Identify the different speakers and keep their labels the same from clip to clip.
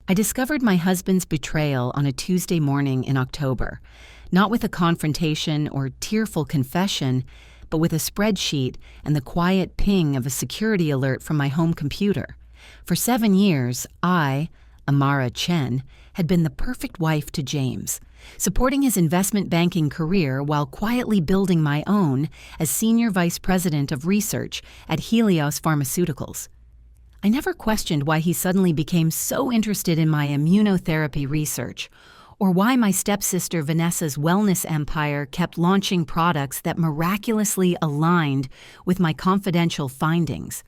Speaker 1: I discovered my husband's betrayal on a Tuesday morning in October, not with a confrontation or tearful confession, but with a spreadsheet and the quiet ping of a security alert from my home computer. For 7 years, I, Amara Chen, had been the perfect wife to James, supporting his investment banking career while quietly building my own as Senior Vice President of Research at Helios Pharmaceuticals. I never questioned why he suddenly became so interested in my immunotherapy research, or why my stepsister Vanessa's wellness empire kept launching products that miraculously aligned with my confidential findings.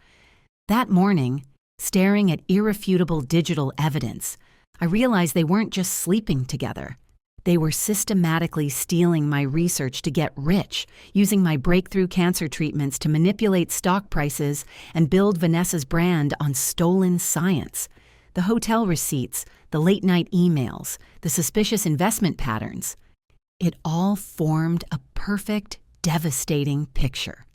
Speaker 1: That morning, staring at irrefutable digital evidence, I realized they weren't just sleeping together. They were systematically stealing my research to get rich, using my breakthrough cancer treatments to manipulate stock prices and build Vanessa's brand on stolen science. The hotel receipts, the late-night emails, the suspicious investment patterns. It all formed a perfect, devastating picture.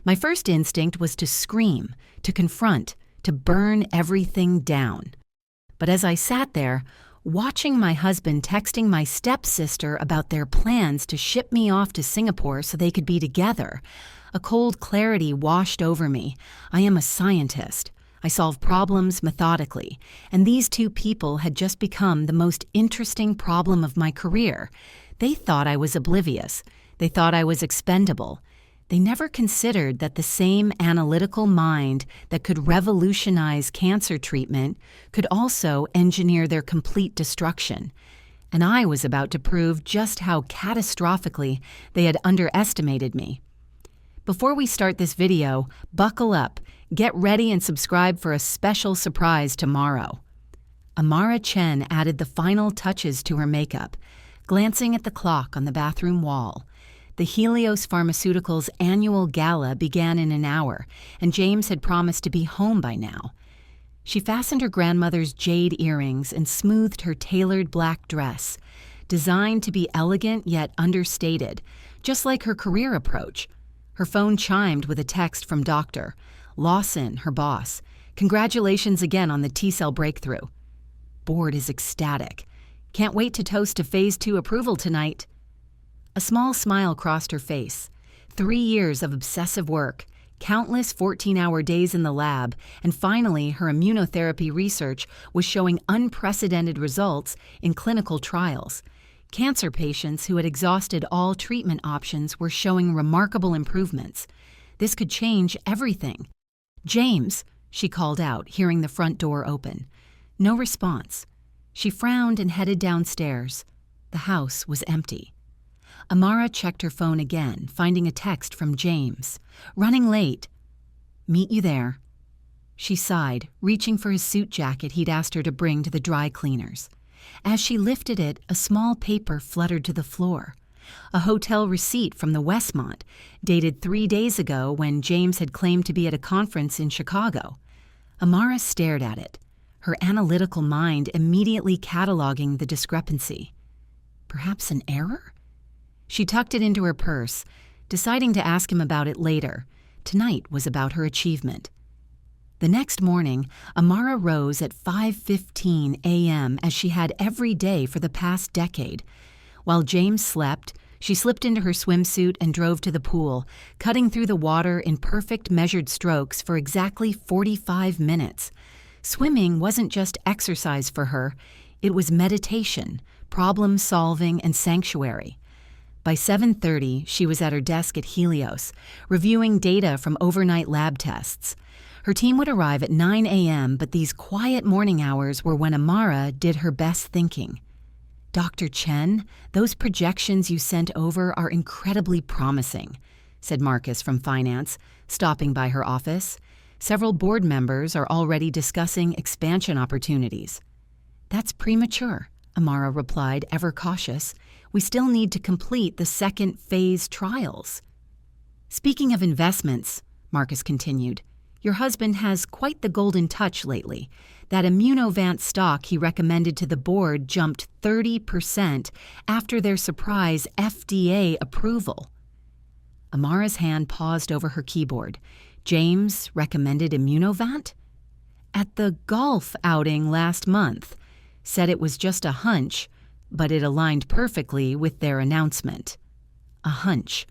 Speaker 1: My first instinct was to scream, to confront, to burn everything down. But as I sat there, watching my husband texting my stepsister about their plans to ship me off to Singapore so they could be together, a cold clarity washed over me. I am a scientist. I solve problems methodically, and these two people had just become the most interesting problem of my career. They thought I was oblivious. They thought I was expendable. They never considered that the same analytical mind that could revolutionize cancer treatment could also engineer their complete destruction. And I was about to prove just how catastrophically they had underestimated me. Before we start this video, buckle up, get ready and subscribe for a special surprise tomorrow. Amara Chen added the final touches to her makeup, glancing at the clock on the bathroom wall. The Helios Pharmaceuticals annual gala began in an hour, and James had promised to be home by now. She fastened her grandmother's jade earrings and smoothed her tailored black dress, designed to be elegant yet understated, just like her career approach. Her phone chimed with a text from Dr. Lawson, her boss. Congratulations again on the T-cell breakthrough. Board is ecstatic. Can't wait to toast to Phase 2 approval tonight. A small smile crossed her face. 3 years of obsessive work, countless 14-hour days in the lab, and finally her immunotherapy research was showing unprecedented results in clinical trials. Cancer patients who had exhausted all treatment options were showing remarkable improvements. This could change everything. "James," she called out, hearing the front door open. No response. She frowned and headed downstairs. The house was empty. Amara checked her phone again, finding a text from James. "Running late. Meet you there." She sighed, reaching for his suit jacket he'd asked her to bring to the dry cleaners. As she lifted it, a small paper fluttered to the floor. A hotel receipt from the Westmont, dated 3 days ago when James had claimed to be at a conference in Chicago. Amara stared at it, her analytical mind immediately cataloging the discrepancy. Perhaps an error? She tucked it into her purse, deciding to ask him about it later. Tonight was about her achievement. The next morning, Amara rose at 5:15 a.m. as she had every day for the past decade. While James slept, she slipped into her swimsuit and drove to the pool, cutting through the water in perfect measured strokes for exactly 45 minutes. Swimming wasn't just exercise for her, it was meditation, problem-solving, and sanctuary. By 7:30, she was at her desk at Helios, reviewing data from overnight lab tests. Her team would arrive at 9 a.m., but these quiet morning hours were when Amara did her best thinking. "Dr. Chen, those projections you sent over are incredibly promising," said Marcus from finance, stopping by her office. "Several board members are already discussing expansion opportunities." "That's premature," Amara replied, ever cautious. "We still need to complete the second phase trials." "Speaking of investments," Marcus continued, "your husband has quite the golden touch lately. That Immunovant stock he recommended to the board jumped 30% after their surprise FDA approval." Amara's hand paused over her keyboard. "James recommended Immunovant?" at the golf outing last month, said it was just a hunch, but it aligned perfectly with their announcement. A hunch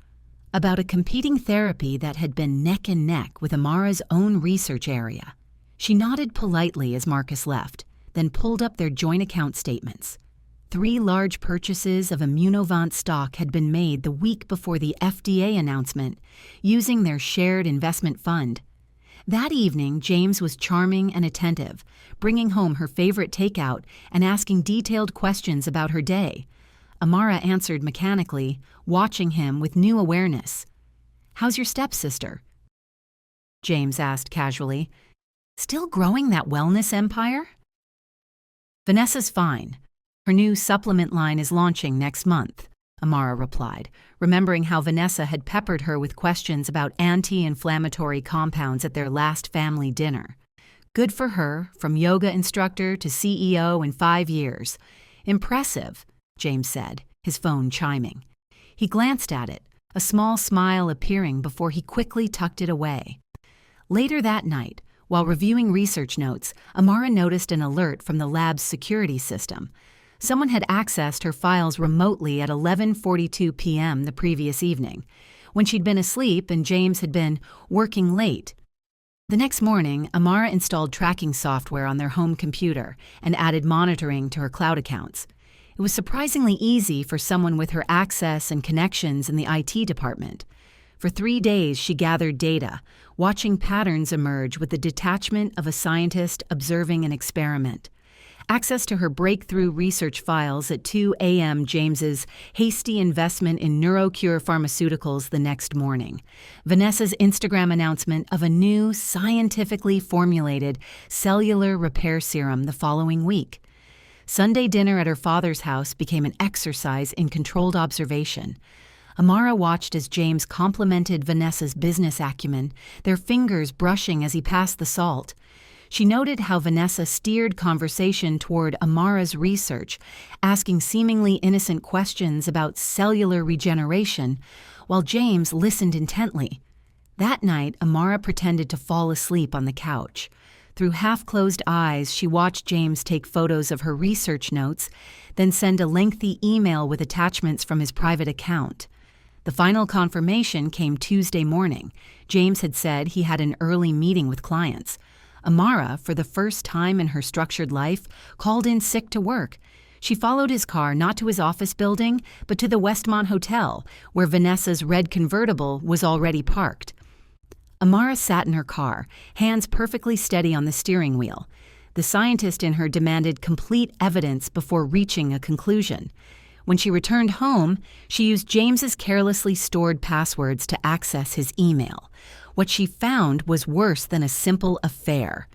Speaker 1: about a competing therapy that had been neck and neck with Amara's own research area. She nodded politely as Marcus left, then pulled up their joint account statements. 3 large purchases of Immunovant stock had been made the week before the FDA announcement, using their shared investment fund. That evening, James was charming and attentive, bringing home her favorite takeout and asking detailed questions about her day. Amara answered mechanically, watching him with new awareness. "How's your stepsister?" James asked casually. "Still growing that wellness empire?" "Vanessa's fine. Her new supplement line is launching next month," Amara replied, remembering how Vanessa had peppered her with questions about anti-inflammatory compounds at their last family dinner. Good for her, from yoga instructor to CEO in 5 years. "Impressive," James said, his phone chiming. He glanced at it, a small smile appearing before he quickly tucked it away. Later that night, while reviewing research notes, Amara noticed an alert from the lab's security system. Someone had accessed her files remotely at 11:42 p.m. the previous evening, when she'd been asleep and James had been working late. The next morning, Amara installed tracking software on their home computer and added monitoring to her cloud accounts. It was surprisingly easy for someone with her access and connections in the IT department. For 3 days, she gathered data, watching patterns emerge with the detachment of a scientist observing an experiment. Access to her breakthrough research files at 2 a.m. James's hasty investment in NeuroCure Pharmaceuticals the next morning. Vanessa's Instagram announcement of a new scientifically formulated cellular repair serum the following week. Sunday dinner at her father's house became an exercise in controlled observation. Amara watched as James complimented Vanessa's business acumen, their fingers brushing as he passed the salt. She noted how Vanessa steered conversation toward Amara's research, asking seemingly innocent questions about cellular regeneration, while James listened intently. That night, Amara pretended to fall asleep on the couch. Through half-closed eyes, she watched James take photos of her research notes, then send a lengthy email with attachments from his private account. The final confirmation came Tuesday morning. James had said he had an early meeting with clients. Amara, for the first time in her structured life, called in sick to work. She followed his car not to his office building, but to the Westmont Hotel, where Vanessa's red convertible was already parked. Amara sat in her car, hands perfectly steady on the steering wheel. The scientist in her demanded complete evidence before reaching a conclusion. When she returned home, she used James's carelessly stored passwords to access his email. What she found was worse than a simple affair.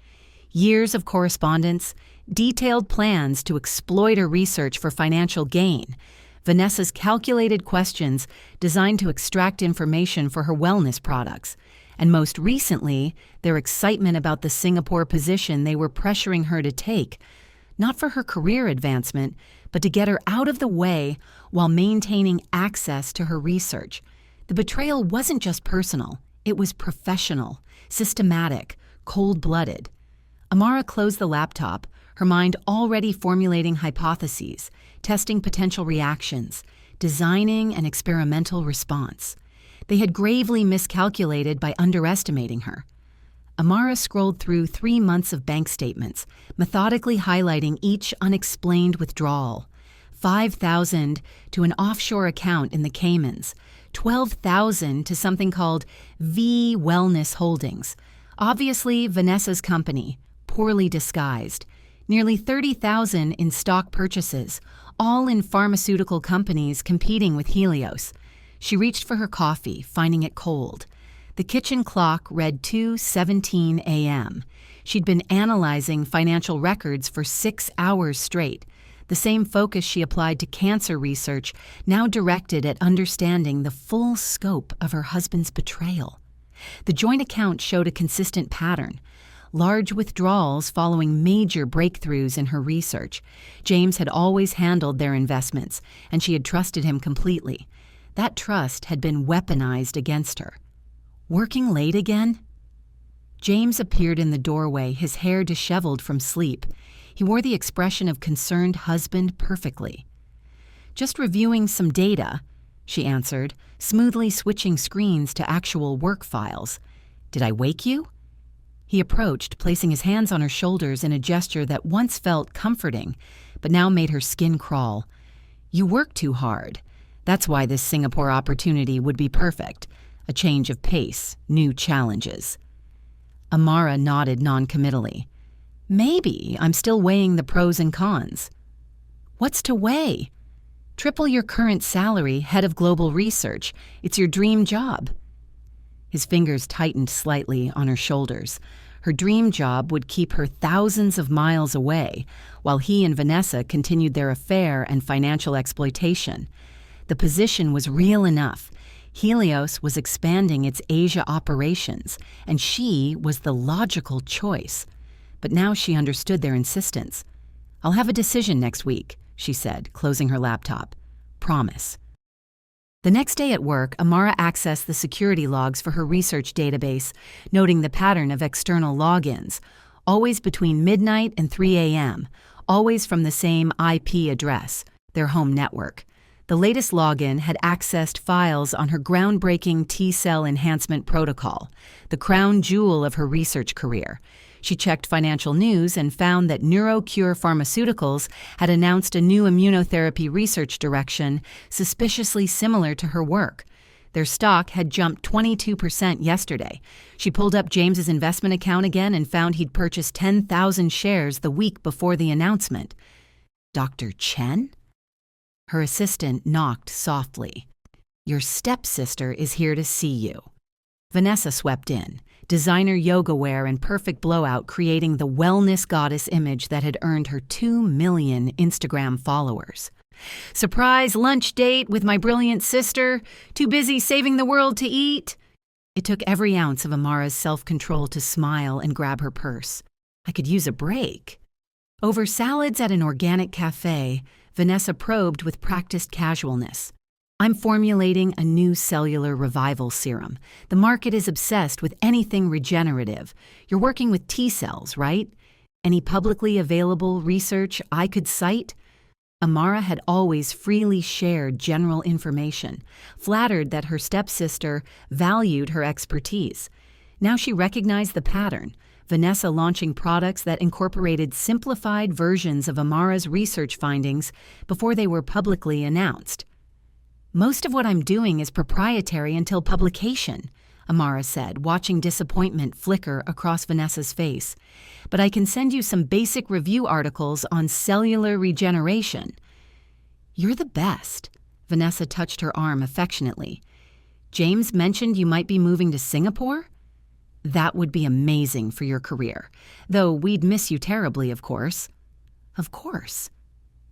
Speaker 1: Years of correspondence, detailed plans to exploit her research for financial gain, Vanessa's calculated questions designed to extract information for her wellness products, and most recently, their excitement about the Singapore position they were pressuring her to take, not for her career advancement, but to get her out of the way while maintaining access to her research. The betrayal wasn't just personal. It was professional, systematic, cold-blooded. Amara closed the laptop, her mind already formulating hypotheses, testing potential reactions, designing an experimental response. They had gravely miscalculated by underestimating her. Amara scrolled through 3 months of bank statements, methodically highlighting each unexplained withdrawal. $5,000 to an offshore account in the Caymans, $12,000 to something called V Wellness Holdings, obviously Vanessa's company, poorly disguised, nearly $30,000 in stock purchases, all in pharmaceutical companies competing with Helios. She reached for her coffee, finding it cold. The kitchen clock read 2:17 a.m. She'd been analyzing financial records for 6 hours straight, the same focus she applied to cancer research, now directed at understanding the full scope of her husband's betrayal. The joint account showed a consistent pattern. Large withdrawals following major breakthroughs in her research. James had always handled their investments, and she had trusted him completely. That trust had been weaponized against her. Working late again? James appeared in the doorway, his hair disheveled from sleep. He wore the expression of concerned husband perfectly. "Just reviewing some data," she answered, smoothly switching screens to actual work files. "Did I wake you?" He approached, placing his hands on her shoulders in a gesture that once felt comforting, but now made her skin crawl. "You work too hard. That's why this Singapore opportunity would be perfect. A change of pace, new challenges." Amara nodded noncommittally. "Maybe I'm still weighing the pros and cons." "What's to weigh?" "Triple your current salary, head of global research. It's your dream job." His fingers tightened slightly on her shoulders. Her dream job would keep her thousands of miles away, while he and Vanessa continued their affair and financial exploitation. The position was real enough. Helios was expanding its Asia operations, and she was the logical choice. But now she understood their insistence. "I'll have a decision next week," she said, closing her laptop. "Promise." The next day at work, Amara accessed the security logs for her research database, noting the pattern of external logins, always between midnight and 3 a.m., always from the same IP address, their home network. The latest login had accessed files on her groundbreaking T-cell enhancement protocol, the crown jewel of her research career. She checked financial news and found that NeuroCure Pharmaceuticals had announced a new immunotherapy research direction suspiciously similar to her work. Their stock had jumped 22% yesterday. She pulled up James's investment account again and found he'd purchased 10,000 shares the week before the announcement. "Dr. Chen?" Her assistant knocked softly. "Your stepsister is here to see you." Vanessa swept in, designer yoga wear and perfect blowout, creating the wellness goddess image that had earned her 2 million Instagram followers. "Surprise lunch date with my brilliant sister? Too busy saving the world to eat?" It took every ounce of Amara's self-control to smile and grab her purse. "I could use a break." Over salads at an organic cafe, Vanessa probed with practiced casualness. "I'm formulating a new cellular revival serum. The market is obsessed with anything regenerative. You're working with T-cells, right? Any publicly available research I could cite?" Amara had always freely shared general information, flattered that her stepsister valued her expertise. Now she recognized the pattern. Vanessa launching products that incorporated simplified versions of Amara's research findings before they were publicly announced. "Most of what I'm doing is proprietary until publication," Amara said, watching disappointment flicker across Vanessa's face. "But I can send you some basic review articles on cellular regeneration." "You're the best." Vanessa touched her arm affectionately. "James mentioned you might be moving to Singapore?" "That would be amazing for your career. Though we'd miss you terribly, of course." "Of course."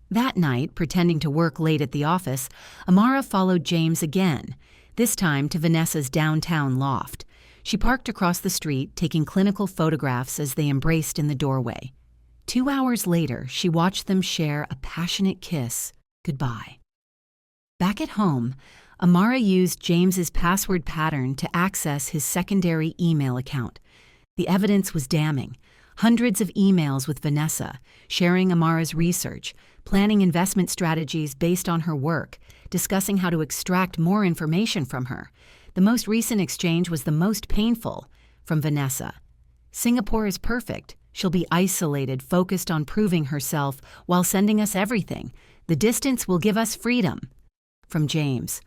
Speaker 1: That night, pretending to work late at the office, Amara followed James again, this time to Vanessa's downtown loft. She parked across the street, taking clinical photographs as they embraced in the doorway. 2 hours later, she watched them share a passionate kiss goodbye. Back at home, Amara used James's password pattern to access his secondary email account. The evidence was damning. Hundreds of emails with Vanessa, sharing Amara's research, planning investment strategies based on her work, discussing how to extract more information from her. The most recent exchange was the most painful, from Vanessa. "Singapore is perfect. She'll be isolated, focused on proving herself while sending us everything. The distance will give us freedom." From James.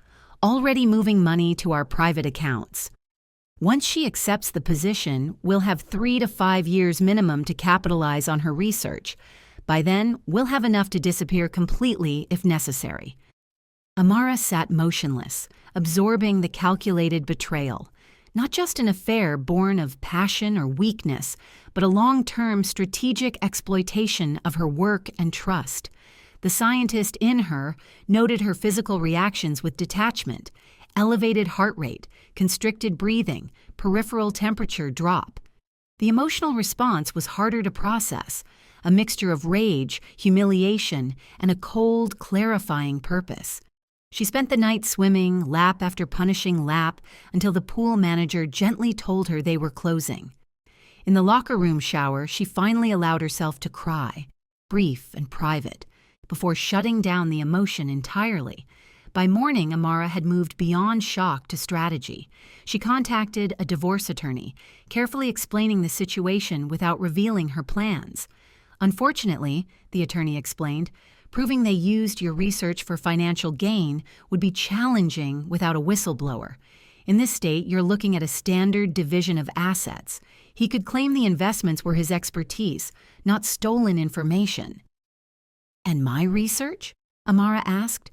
Speaker 1: "Already moving money to our private accounts. Once she accepts the position, we'll have 3 to 5 years minimum to capitalize on her research. By then, we'll have enough to disappear completely if necessary." Amara sat motionless, absorbing the calculated betrayal. Not just an affair born of passion or weakness, but a long-term strategic exploitation of her work and trust. The scientist in her noted her physical reactions with detachment: elevated heart rate, constricted breathing, peripheral temperature drop. The emotional response was harder to process, a mixture of rage, humiliation, and a cold, clarifying purpose. She spent the night swimming, lap after punishing lap, until the pool manager gently told her they were closing. In the locker room shower, she finally allowed herself to cry, brief and private, before shutting down the emotion entirely. By morning, Amara had moved beyond shock to strategy. She contacted a divorce attorney, carefully explaining the situation without revealing her plans. Unfortunately, the attorney explained, proving they used your research for financial gain would be challenging without a whistleblower. In this state, you're looking at a standard division of assets. He could claim the investments were his expertise, not stolen information. And my research? Amara asked.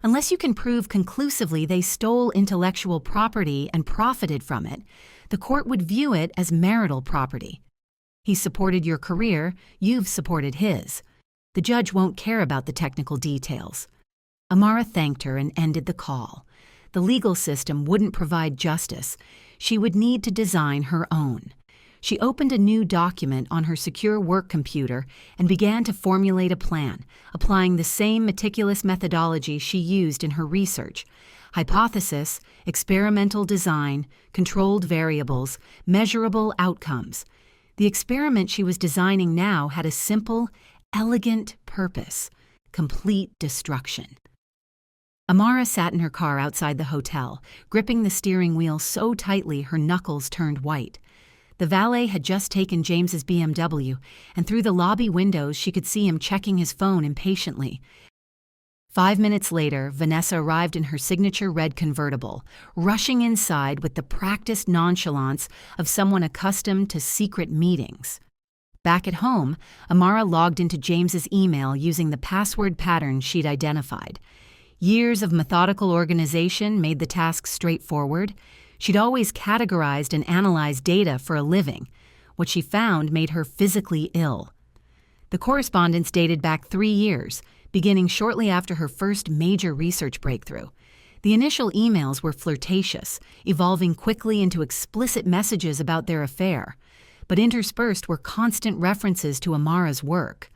Speaker 1: Unless you can prove conclusively they stole intellectual property and profited from it, the court would view it as marital property. He supported your career, you've supported his. The judge won't care about the technical details. Amara thanked her and ended the call. The legal system wouldn't provide justice. She would need to design her own. She opened a new document on her secure work computer and began to formulate a plan, applying the same meticulous methodology she used in her research: hypothesis, experimental design, controlled variables, measurable outcomes. The experiment she was designing now had a simple, elegant purpose: complete destruction. Amara sat in her car outside the hotel, gripping the steering wheel so tightly her knuckles turned white. The valet had just taken James's BMW, and through the lobby windows she could see him checking his phone impatiently. 5 minutes later, Vanessa arrived in her signature red convertible, rushing inside with the practiced nonchalance of someone accustomed to secret meetings. Back at home, Amara logged into James's email using the password pattern she'd identified. Years of methodical organization made the task straightforward. She'd always categorized and analyzed data for a living. What she found made her physically ill. The correspondence dated back 3 years, beginning shortly after her first major research breakthrough. The initial emails were flirtatious, evolving quickly into explicit messages about their affair, but interspersed were constant references to Amara's work.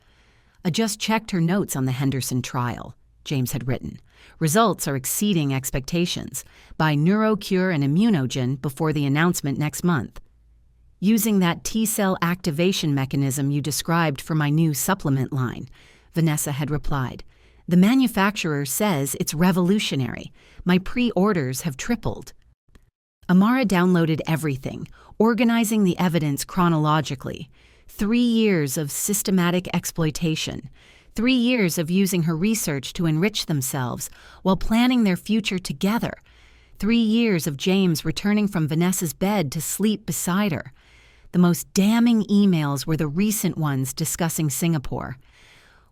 Speaker 1: "I just checked her notes on the Henderson trial," James had written. "Results are exceeding expectations. Buy NeuroCure and Immunogen before the announcement next month." "Using that T-cell activation mechanism you described for my new supplement line," Vanessa had replied. "The manufacturer says it's revolutionary. My pre-orders have tripled." Amara downloaded everything, organizing the evidence chronologically. 3 years of systematic exploitation. 3 years of using her research to enrich themselves while planning their future together. 3 years of James returning from Vanessa's bed to sleep beside her. The most damning emails were the recent ones discussing Singapore.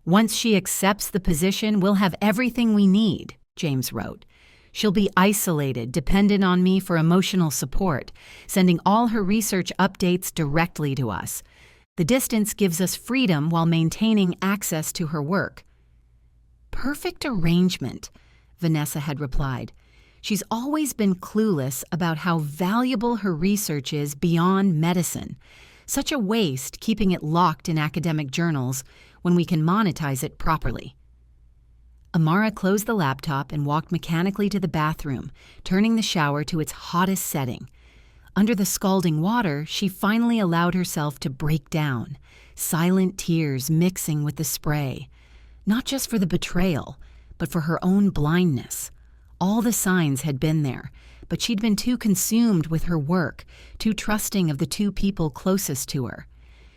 Speaker 1: "Once she accepts the position, we'll have everything we need," James wrote. "She'll be isolated, dependent on me for emotional support, sending all her research updates directly to us. The distance gives us freedom while maintaining access to her work." "Perfect arrangement," Vanessa had replied. She's always been clueless about how valuable her research is beyond medicine. Such a waste keeping it locked in academic journals when we can monetize it properly. Amara closed the laptop and walked mechanically to the bathroom, turning the shower to its hottest setting. Under the scalding water, she finally allowed herself to break down, silent tears mixing with the spray. Not just for the betrayal, but for her own blindness. All the signs had been there, but she'd been too consumed with her work, too trusting of the 2 people closest to her.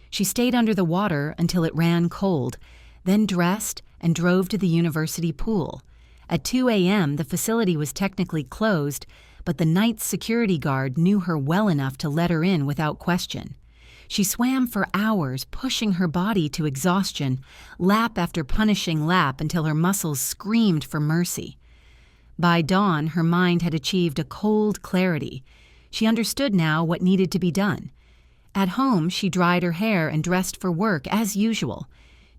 Speaker 1: She stayed under the water until it ran cold, then dressed and drove to the university pool. At 2 a.m., the facility was technically closed, but the night security guard knew her well enough to let her in without question. She swam for hours, pushing her body to exhaustion, lap after punishing lap until her muscles screamed for mercy. By dawn, her mind had achieved a cold clarity. She understood now what needed to be done. At home, she dried her hair and dressed for work as usual.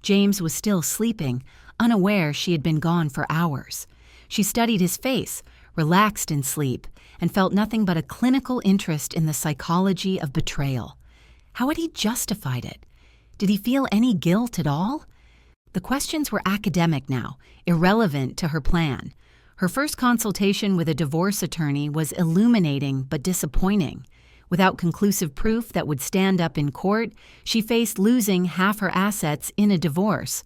Speaker 1: James was still sleeping, unaware she had been gone for hours. She studied his face, relaxed in sleep, and felt nothing but a clinical interest in the psychology of betrayal. How had he justified it? Did he feel any guilt at all? The questions were academic now, irrelevant to her plan. Her first consultation with a divorce attorney was illuminating but disappointing. Without conclusive proof that would stand up in court, she faced losing half her assets in a divorce.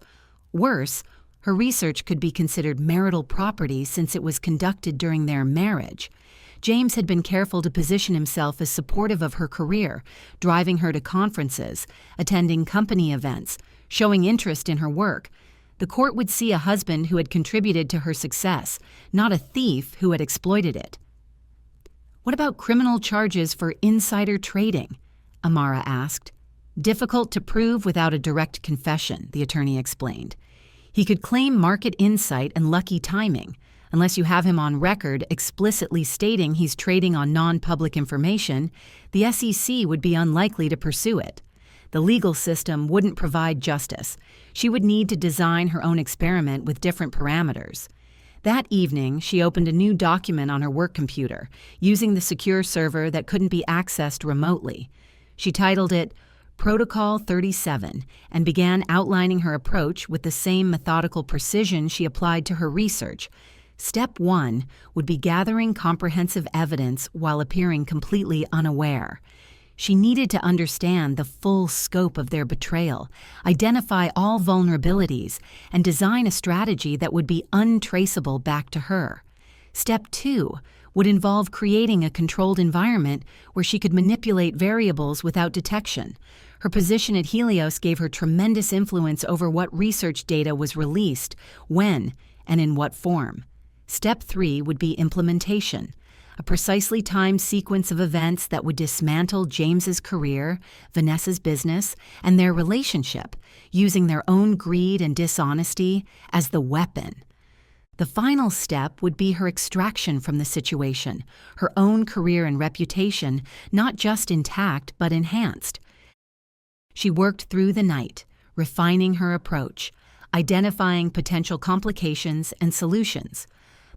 Speaker 1: Worse, her research could be considered marital property since it was conducted during their marriage. James had been careful to position himself as supportive of her career, driving her to conferences, attending company events, showing interest in her work. The court would see a husband who had contributed to her success, not a thief who had exploited it. "What about criminal charges for insider trading?" Amara asked. "Difficult to prove without a direct confession," the attorney explained. "He could claim market insight and lucky timing. Unless you have him on record explicitly stating he's trading on non-public information, the SEC would be unlikely to pursue it. The legal system wouldn't provide justice. She would need to design her own experiment with different parameters." That evening, she opened a new document on her work computer, using the secure server that couldn't be accessed remotely. She titled it Protocol 37 and began outlining her approach with the same methodical precision she applied to her research. Step 1 would be gathering comprehensive evidence while appearing completely unaware. She needed to understand the full scope of their betrayal, identify all vulnerabilities, and design a strategy that would be untraceable back to her. Step 2 would involve creating a controlled environment where she could manipulate variables without detection. Her position at Helios gave her tremendous influence over what research data was released, when, and in what form. Step 3 would be implementation, a precisely timed sequence of events that would dismantle James's career, Vanessa's business, and their relationship, using their own greed and dishonesty as the weapon. The final step would be her extraction from the situation, her own career and reputation, not just intact but enhanced. She worked through the night, refining her approach, identifying potential complications and solutions.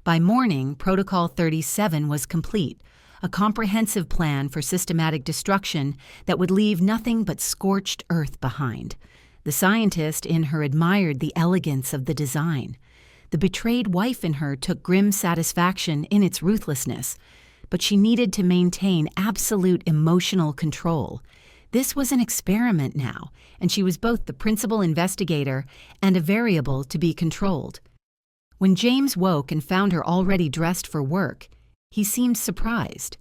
Speaker 1: By morning, Protocol 37 was complete, a comprehensive plan for systematic destruction that would leave nothing but scorched earth behind. The scientist in her admired the elegance of the design. The betrayed wife in her took grim satisfaction in its ruthlessness, but she needed to maintain absolute emotional control. This was an experiment now, and she was both the principal investigator and a variable to be controlled. When James woke and found her already dressed for work, he seemed surprised.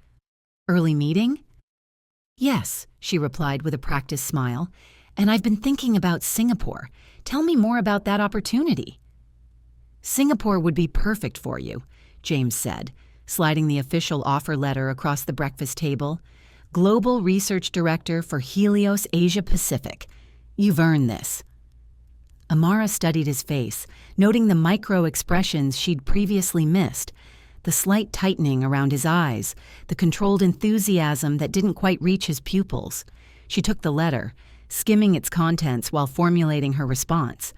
Speaker 1: "Early meeting?" "Yes," she replied with a practiced smile, "and I've been thinking about Singapore. Tell me more about that opportunity." "Singapore would be perfect for you," James said, sliding the official offer letter across the breakfast table. "Global Research Director for Helios Asia Pacific. You've earned this." Amara studied his face, noting the micro-expressions she'd previously missed, the slight tightening around his eyes, the controlled enthusiasm that didn't quite reach his pupils. She took the letter, skimming its contents while formulating her response.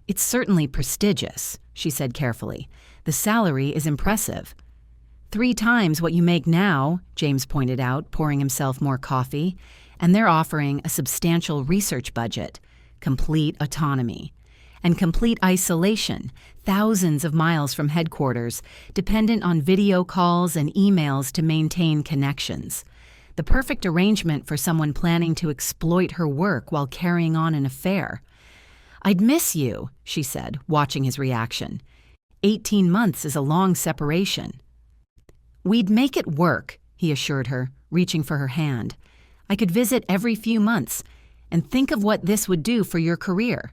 Speaker 1: "It's certainly prestigious," she said carefully. "The salary is impressive." "3 times what you make now," James pointed out, pouring himself more coffee, "and they're offering a substantial research budget, complete autonomy. And complete isolation, thousands of miles from headquarters, dependent on video calls and emails to maintain connections. The perfect arrangement for someone planning to exploit her work while carrying on an affair. "I'd miss you," she said, watching his reaction. 18 months is a long separation. "We'd make it work," he assured her, reaching for her hand. "I could visit every few months, and think of what this would do for your career."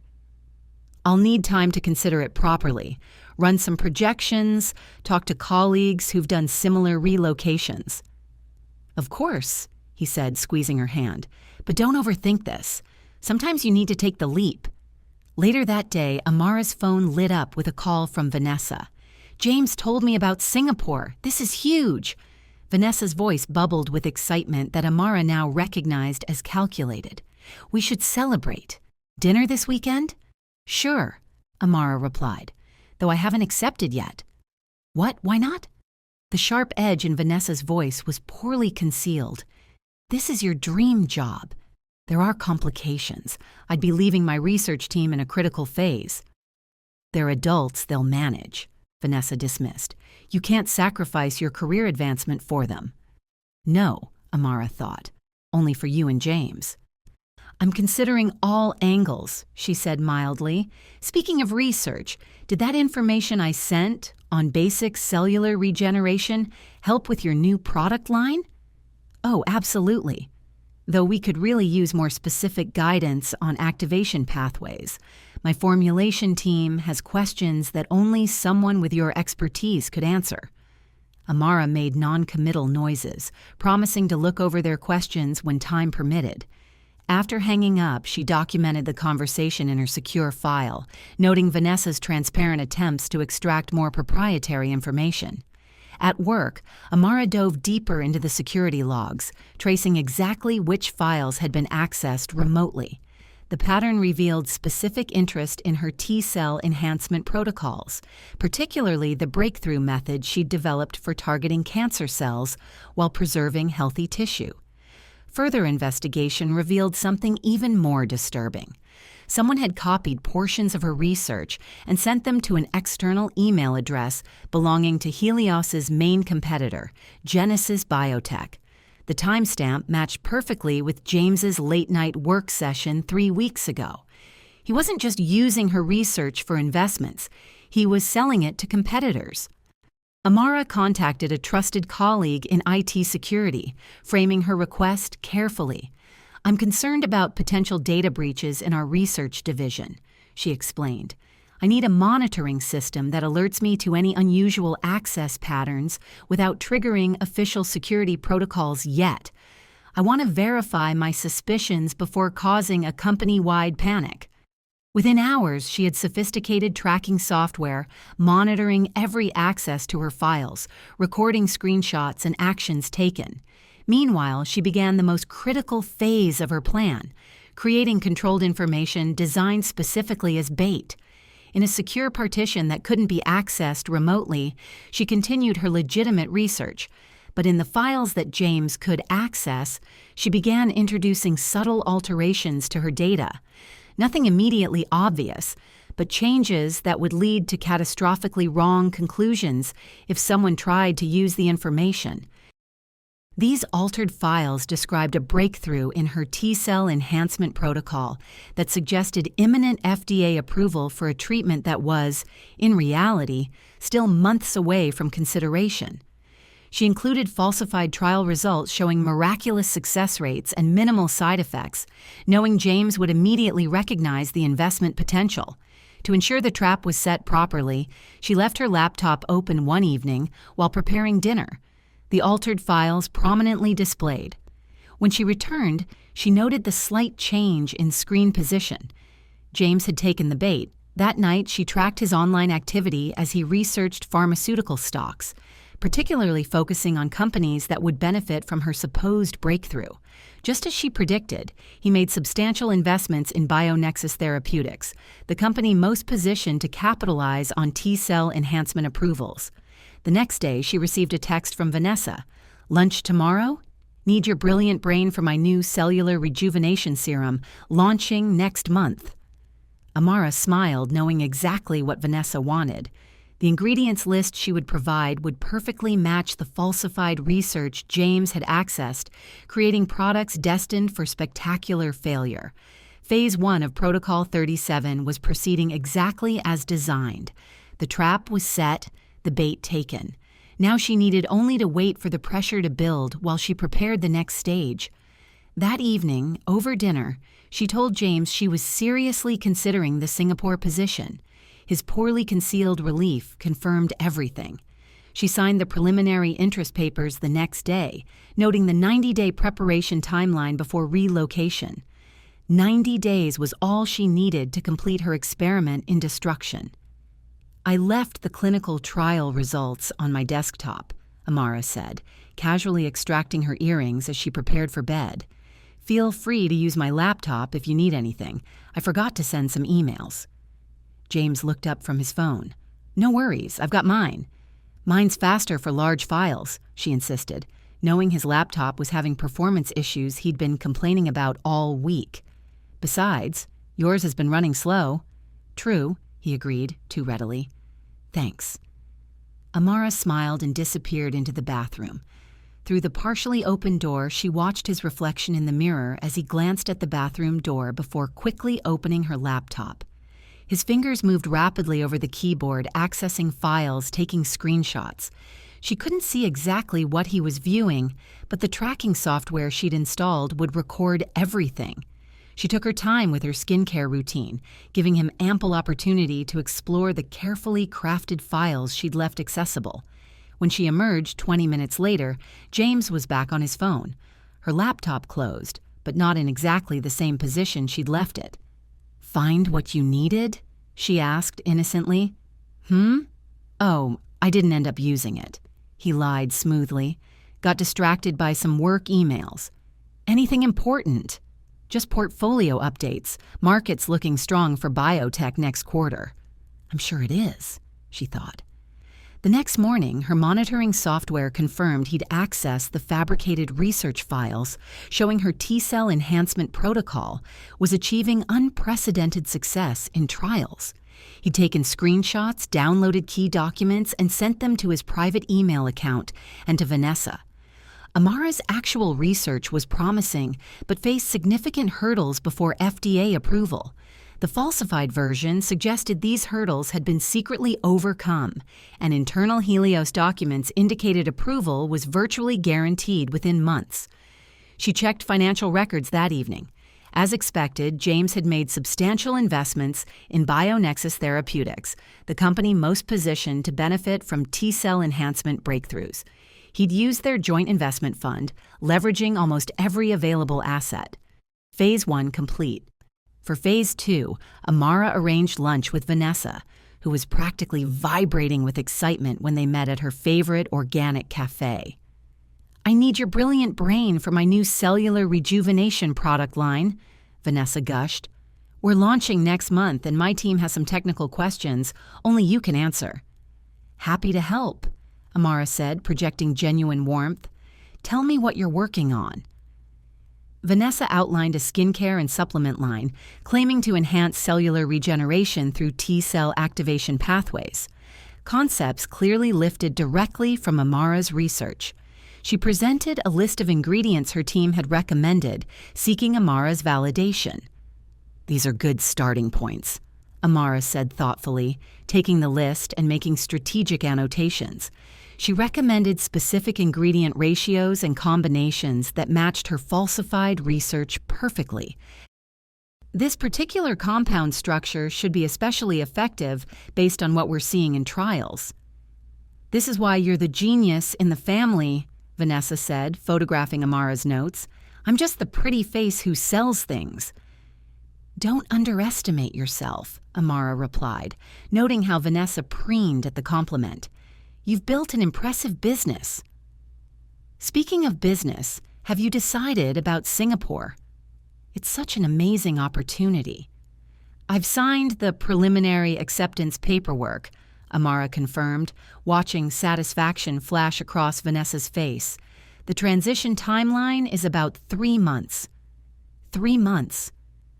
Speaker 1: "I'll need time to consider it properly, run some projections, talk to colleagues who've done similar relocations." "Of course," he said, squeezing her hand, "but don't overthink this. Sometimes you need to take the leap." Later that day, Amara's phone lit up with a call from Vanessa. "James told me about Singapore. This is huge." Vanessa's voice bubbled with excitement that Amara now recognized as calculated. "We should celebrate. Dinner this weekend?" "Sure," Amara replied, "though I haven't accepted yet." "What? Why not?" The sharp edge in Vanessa's voice was poorly concealed. "This is your dream job. There are complications. I'd be leaving my research team in a critical phase." "They're adults, they'll manage," Vanessa dismissed. "You can't sacrifice your career advancement for them." "No," Amara thought. Only for you and James. I'm considering all angles, she said mildly. Speaking of research, did that information I sent on basic cellular regeneration help with your new product line? Oh, absolutely. Though we could really use more specific guidance on activation pathways. My formulation team has questions that only someone with your expertise could answer. Amara made non-committal noises, promising to look over their questions when time permitted. After hanging up, she documented the conversation in her secure file, noting Vanessa's transparent attempts to extract more proprietary information. At work, Amara dove deeper into the security logs, tracing exactly which files had been accessed remotely. The pattern revealed specific interest in her T-cell enhancement protocols, particularly the breakthrough method she'd developed for targeting cancer cells while preserving healthy tissue. Further investigation revealed something even more disturbing. Someone had copied portions of her research and sent them to an external email address belonging to Helios's main competitor, Genesis Biotech. The timestamp matched perfectly with James's late-night work session 3 weeks ago. He wasn't just using her research for investments, he was selling it to competitors. Amara contacted a trusted colleague in IT security, framing her request carefully. I'm concerned about potential data breaches in our research division, she explained. I need a monitoring system that alerts me to any unusual access patterns without triggering official security protocols yet. I want to verify my suspicions before causing a company-wide panic. Within hours, she had sophisticated tracking software, monitoring every access to her files, recording screenshots and actions taken. Meanwhile, she began the most critical phase of her plan, creating controlled information designed specifically as bait. In a secure partition that couldn't be accessed remotely, she continued her legitimate research. But in the files that James could access, she began introducing subtle alterations to her data. Nothing immediately obvious, but changes that would lead to catastrophically wrong conclusions if someone tried to use the information. These altered files described a breakthrough in her T-cell enhancement protocol that suggested imminent FDA approval for a treatment that was, in reality, still months away from consideration. She included falsified trial results showing miraculous success rates and minimal side effects, knowing James would immediately recognize the investment potential. To ensure the trap was set properly, she left her laptop open one evening while preparing dinner, the altered files prominently displayed. When she returned, she noted the slight change in screen position. James had taken the bait. That night, she tracked his online activity as he researched pharmaceutical stocks, particularly focusing on companies that would benefit from her supposed breakthrough. Just as she predicted, he made substantial investments in BioNexus Therapeutics, the company most positioned to capitalize on T-cell enhancement approvals. The next day, she received a text from Vanessa. Lunch tomorrow? Need your brilliant brain for my new cellular rejuvenation serum, launching next month. Amara smiled, knowing exactly what Vanessa wanted. The ingredients list she would provide would perfectly match the falsified research James had accessed, creating products destined for spectacular failure. Phase 1 of Protocol 37 was proceeding exactly as designed. The trap was set, the bait taken. Now she needed only to wait for the pressure to build while she prepared the next stage. That evening, over dinner, she told James she was seriously considering the Singapore position. His poorly concealed relief confirmed everything. She signed the preliminary interest papers the next day, noting the 90-day preparation timeline before relocation. 90 days was all she needed to complete her experiment in destruction. I left the clinical trial results on my desktop, Amara said, casually extracting her earrings as she prepared for bed. Feel free to use my laptop if you need anything. I forgot to send some emails. James looked up from his phone. No worries, I've got mine. Mine's faster for large files, she insisted, knowing his laptop was having performance issues he'd been complaining about all week. Besides, yours has been running slow. True, he agreed, too readily. Thanks. Amara smiled and disappeared into the bathroom. Through the partially open door, she watched his reflection in the mirror as he glanced at the bathroom door before quickly opening her laptop. His fingers moved rapidly over the keyboard, accessing files, taking screenshots. She couldn't see exactly what he was viewing, but the tracking software she'd installed would record everything. She took her time with her skincare routine, giving him ample opportunity to explore the carefully crafted files she'd left accessible. When she emerged 20 minutes later, James was back on his phone. Her laptop closed, but not in exactly the same position she'd left it. "Find what you needed?" she asked innocently. "Oh, I didn't end up using it," he lied smoothly. "Got distracted by some work emails." "Anything important?" "Just portfolio updates. Market's looking strong for biotech next quarter." "I'm sure it is," she thought. The next morning, her monitoring software confirmed he'd accessed the fabricated research files, showing her T-cell enhancement protocol was achieving unprecedented success in trials. He'd taken screenshots, downloaded key documents, and sent them to his private email account and to Vanessa. Amara's actual research was promising, but faced significant hurdles before FDA approval. The falsified version suggested these hurdles had been secretly overcome, and internal Helios documents indicated approval was virtually guaranteed within months. She checked financial records that evening. As expected, James had made substantial investments in BioNexus Therapeutics, the company most positioned to benefit from T-cell enhancement breakthroughs. He'd used their joint investment fund, leveraging almost every available asset. Phase 1 complete. For Phase 2, Amara arranged lunch with Vanessa, who was practically vibrating with excitement when they met at her favorite organic cafe. "I need your brilliant brain for my new cellular rejuvenation product line," Vanessa gushed. "We're launching next month, and my team has some technical questions only you can answer." "Happy to help," Amara said, projecting genuine warmth. "Tell me what you're working on." Vanessa outlined a skincare and supplement line, claiming to enhance cellular regeneration through T-cell activation pathways. Concepts clearly lifted directly from Amara's research. She presented a list of ingredients her team had recommended, seeking Amara's validation. "These are good starting points," Amara said thoughtfully, taking the list and making strategic annotations. She recommended specific ingredient ratios and combinations that matched her falsified research perfectly. "This particular compound structure should be especially effective based on what we're seeing in trials." "This is why you're the genius in the family," Vanessa said, photographing Amara's notes. "I'm just the pretty face who sells things." "Don't underestimate yourself," Amara replied, noting how Vanessa preened at the compliment. "You've built an impressive business." "Speaking of business, have you decided about Singapore?" "It's such an amazing opportunity." "I've signed the preliminary acceptance paperwork," Amara confirmed, watching satisfaction flash across Vanessa's face. "The transition timeline is about 3 months." 3 months.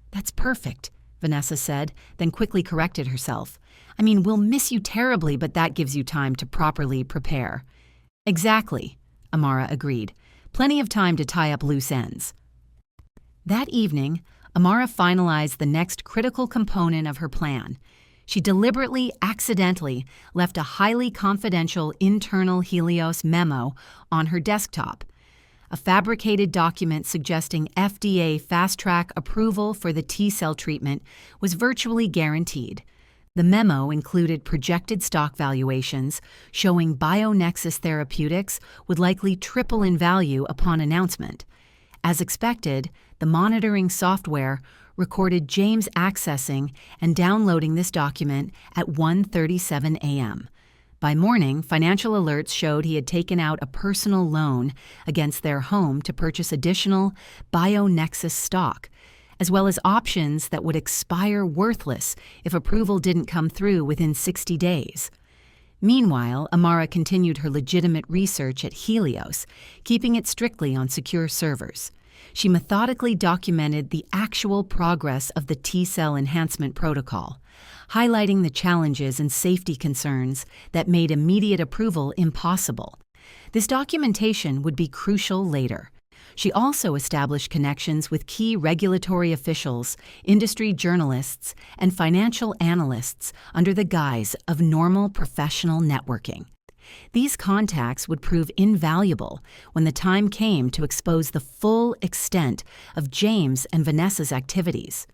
Speaker 1: "That's perfect," Vanessa said, then quickly corrected herself. "I mean, we'll miss you terribly, but that gives you time to properly prepare." "Exactly," Amara agreed. "Plenty of time to tie up loose ends." That evening, Amara finalized the next critical component of her plan. She deliberately, accidentally, left a highly confidential internal Helios memo on her desktop. A fabricated document suggesting FDA fast-track approval for the T-cell treatment was virtually guaranteed. The memo included projected stock valuations showing BioNexus Therapeutics would likely triple in value upon announcement. As expected, the monitoring software recorded James accessing and downloading this document at 1:37 a.m. By morning, financial alerts showed he had taken out a personal loan against their home to purchase additional BioNexus stock, as well as options that would expire worthless if approval didn't come through within 60 days. Meanwhile, Amara continued her legitimate research at Helios, keeping it strictly on secure servers. She methodically documented the actual progress of the T-cell enhancement protocol, highlighting the challenges and safety concerns that made immediate approval impossible. This documentation would be crucial later. She also established connections with key regulatory officials, industry journalists, and financial analysts under the guise of normal professional networking. These contacts would prove invaluable when the time came to expose the full extent of James and Vanessa's activities.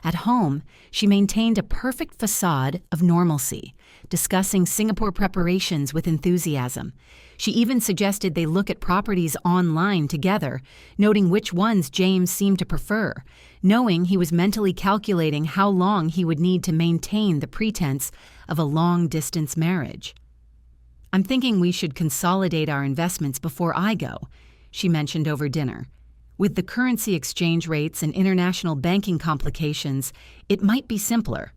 Speaker 1: At home, she maintained a perfect facade of normalcy, discussing Singapore preparations with enthusiasm. She even suggested they look at properties online together, noting which ones James seemed to prefer, knowing he was mentally calculating how long he would need to maintain the pretense of a long-distance marriage. "I'm thinking we should consolidate our investments before I go," she mentioned over dinner. "With the currency exchange rates and international banking complications, it might be simpler."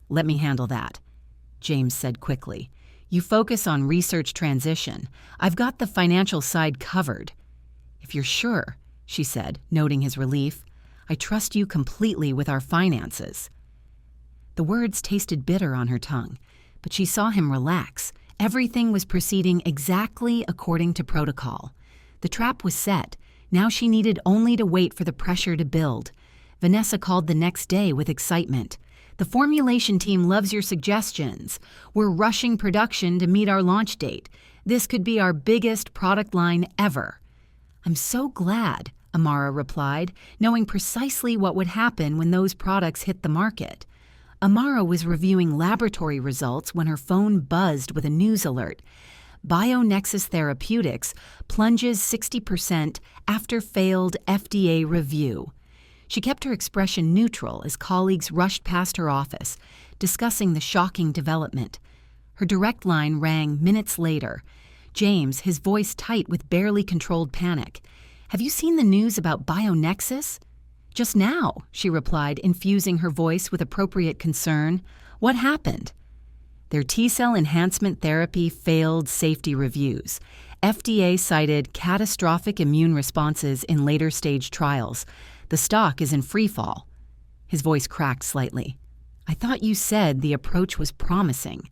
Speaker 1: "Let me handle that," James said quickly. "You focus on research transition. I've got the financial side covered." "If you're sure," she said, noting his relief. "I trust you completely with our finances." The words tasted bitter on her tongue, but she saw him relax. Everything was proceeding exactly according to protocol. The trap was set. Now she needed only to wait for the pressure to build. Vanessa called the next day with excitement. "The formulation team loves your suggestions. We're rushing production to meet our launch date. This could be our biggest product line ever." "I'm so glad," Amara replied, knowing precisely what would happen when those products hit the market. Amara was reviewing laboratory results when her phone buzzed with a news alert. BioNexus Therapeutics plunges 60% after failed FDA review. She kept her expression neutral as colleagues rushed past her office, discussing the shocking development. Her direct line rang minutes later. James, his voice tight with barely controlled panic. "Have you seen the news about BioNexus?" "Just now," she replied, infusing her voice with appropriate concern. "What happened?" "Their T-cell enhancement therapy failed safety reviews. FDA cited catastrophic immune responses in later-stage trials. The stock is in freefall." His voice cracked slightly. "I thought you said the approach was promising."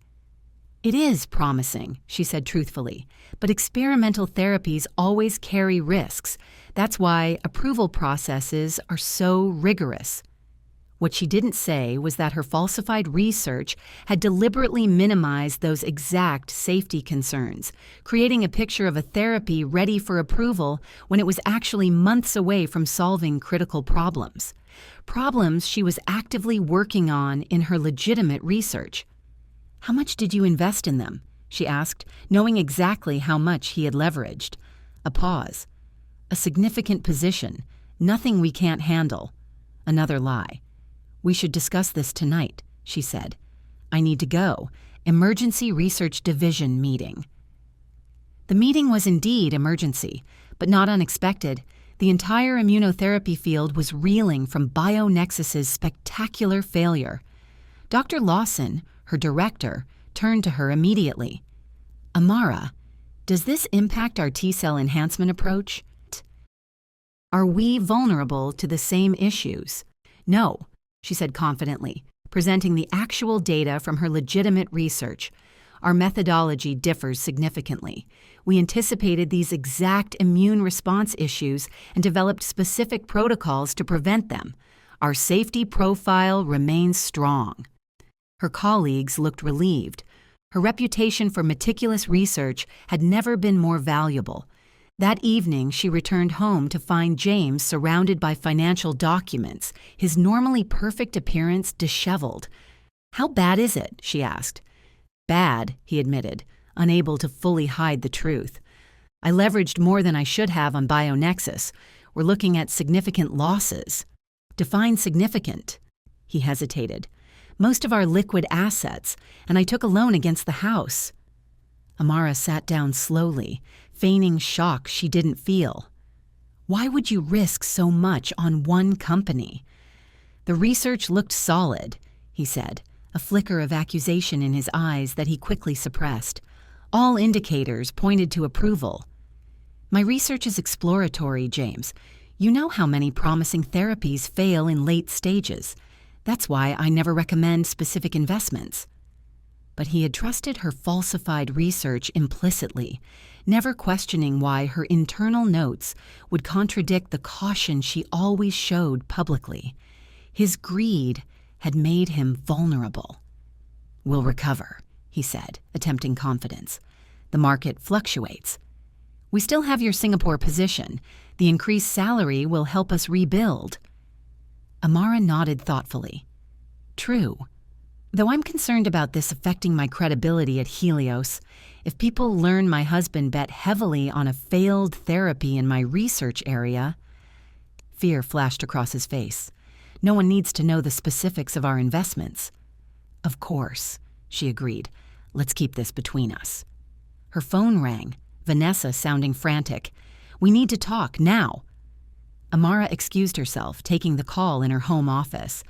Speaker 1: "It is promising," she said truthfully, "but experimental therapies always carry risks. That's why approval processes are so rigorous." What she didn't say was that her falsified research had deliberately minimized those exact safety concerns, creating a picture of a therapy ready for approval when it was actually months away from solving critical problems. Problems she was actively working on in her legitimate research. "How much did you invest in them?" she asked, knowing exactly how much he had leveraged. A pause. "A significant position. Nothing we can't handle." Another lie. "We should discuss this tonight," she said. "I need to go. Emergency Research Division meeting." The meeting was indeed emergency, but not unexpected. The entire immunotherapy field was reeling from BioNexus's spectacular failure. Dr. Lawson, her director, turned to her immediately. "Amara, does this impact our T-cell enhancement approach? Are we vulnerable to the same issues?" "No," she said confidently, presenting the actual data from her legitimate research. "Our methodology differs significantly. We anticipated these exact immune response issues and developed specific protocols to prevent them. Our safety profile remains strong." Her colleagues looked relieved. Her reputation for meticulous research had never been more valuable. That evening, she returned home to find James surrounded by financial documents, his normally perfect appearance disheveled. "How bad is it?" she asked. "Bad," he admitted, unable to fully hide the truth. "I leveraged more than I should have on BioNexus. We're looking at significant losses." "Define significant." He hesitated. "Most of our liquid assets, and I took a loan against the house." Amara sat down slowly, feigning shock she didn't feel. "Why would you risk so much on one company?" "The research looked solid," he said, a flicker of accusation in his eyes that he quickly suppressed. "All indicators pointed to approval." "My research is exploratory, James. You know how many promising therapies fail in late stages. That's why I never recommend specific investments." But he had trusted her falsified research implicitly. never questioning why her internal notes would contradict the caution she always showed publicly. His greed had made him vulnerable. "We'll recover," he said, attempting confidence. "The market fluctuates. We still have your Singapore position. The increased salary will help us rebuild." Amara nodded thoughtfully. "True. Though I'm concerned about this affecting my credibility at Helios. If people learn my husband bet heavily on a failed therapy in my research area—" Fear flashed across his face. "No one needs to know the specifics of our investments." "Of course," she agreed. "Let's keep this between us." Her phone rang, Vanessa sounding frantic. "We need to talk, now." Amara excused herself, taking the call in her home office.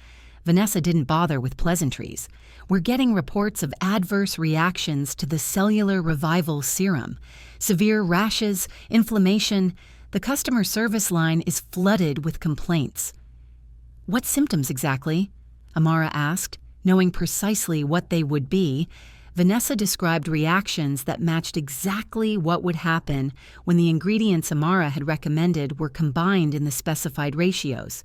Speaker 1: Vanessa didn't bother with pleasantries. "We're getting reports of adverse reactions to the cellular revival serum. Severe rashes, inflammation. The customer service line is flooded with complaints." "What symptoms exactly?" Amara asked, knowing precisely what they would be. Vanessa described reactions that matched exactly what would happen when the ingredients Amara had recommended were combined in the specified ratios.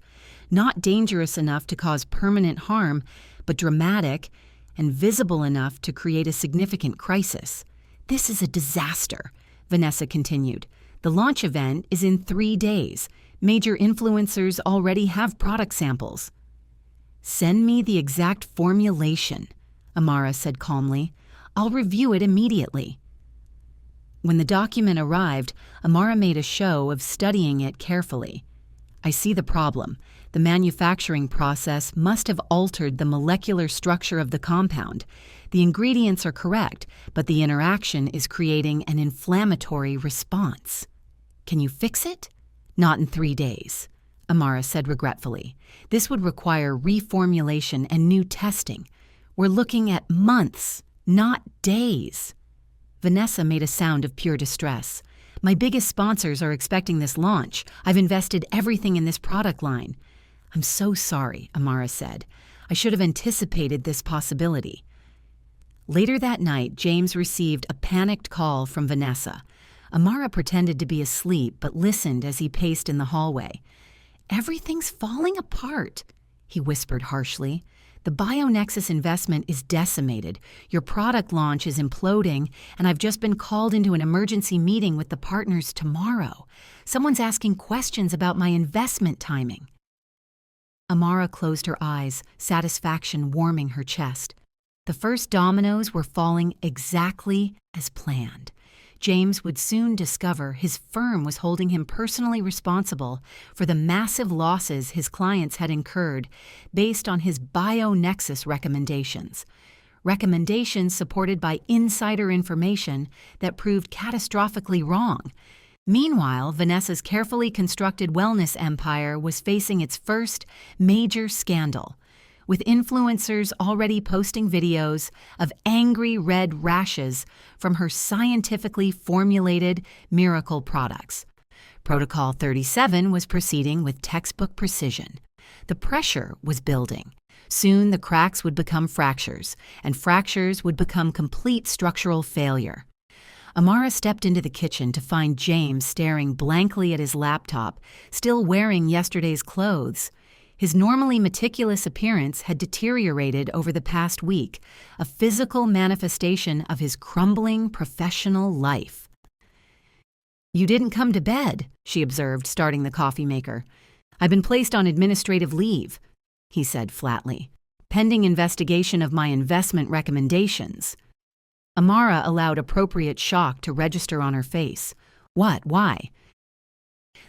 Speaker 1: Not dangerous enough to cause permanent harm, but dramatic and visible enough to create a significant crisis. "This is a disaster," Vanessa continued. "The launch event is in 3 days. Major influencers already have product samples." "Send me the exact formulation," Amara said calmly. "I'll review it immediately." When the document arrived, Amara made a show of studying it carefully. "I see the problem. The manufacturing process must have altered the molecular structure of the compound. The ingredients are correct, but the interaction is creating an inflammatory response." "Can you fix it?" "Not in 3 days," Amara said regretfully. "This would require reformulation and new testing. We're looking at months, not days." Vanessa made a sound of pure distress. "My biggest sponsors are expecting this launch. I've invested everything in this product line." "I'm so sorry," Amara said. "I should have anticipated this possibility." Later that night, James received a panicked call from Vanessa. Amara pretended to be asleep but listened as he paced in the hallway. "Everything's falling apart," he whispered harshly. "The BioNexus investment is decimated. Your product launch is imploding, and I've just been called into an emergency meeting with the partners tomorrow. Someone's asking questions about my investment timing." Amara closed her eyes, satisfaction warming her chest. The first dominoes were falling exactly as planned. James would soon discover his firm was holding him personally responsible for the massive losses his clients had incurred based on his BioNexus recommendations. Recommendations supported by insider information that proved catastrophically wrong. Meanwhile, Vanessa's carefully constructed wellness empire was facing its first major scandal, with influencers already posting videos of angry red rashes from her scientifically formulated miracle products. Protocol 37 was proceeding with textbook precision. The pressure was building. Soon the cracks would become fractures, and fractures would become complete structural failure. Amara stepped into the kitchen to find James staring blankly at his laptop, still wearing yesterday's clothes. His normally meticulous appearance had deteriorated over the past week, a physical manifestation of his crumbling professional life. "You didn't come to bed," she observed, starting the coffee maker. "I've been placed on administrative leave," he said flatly, "pending investigation of my investment recommendations." Amara allowed appropriate shock to register on her face. "What? Why?"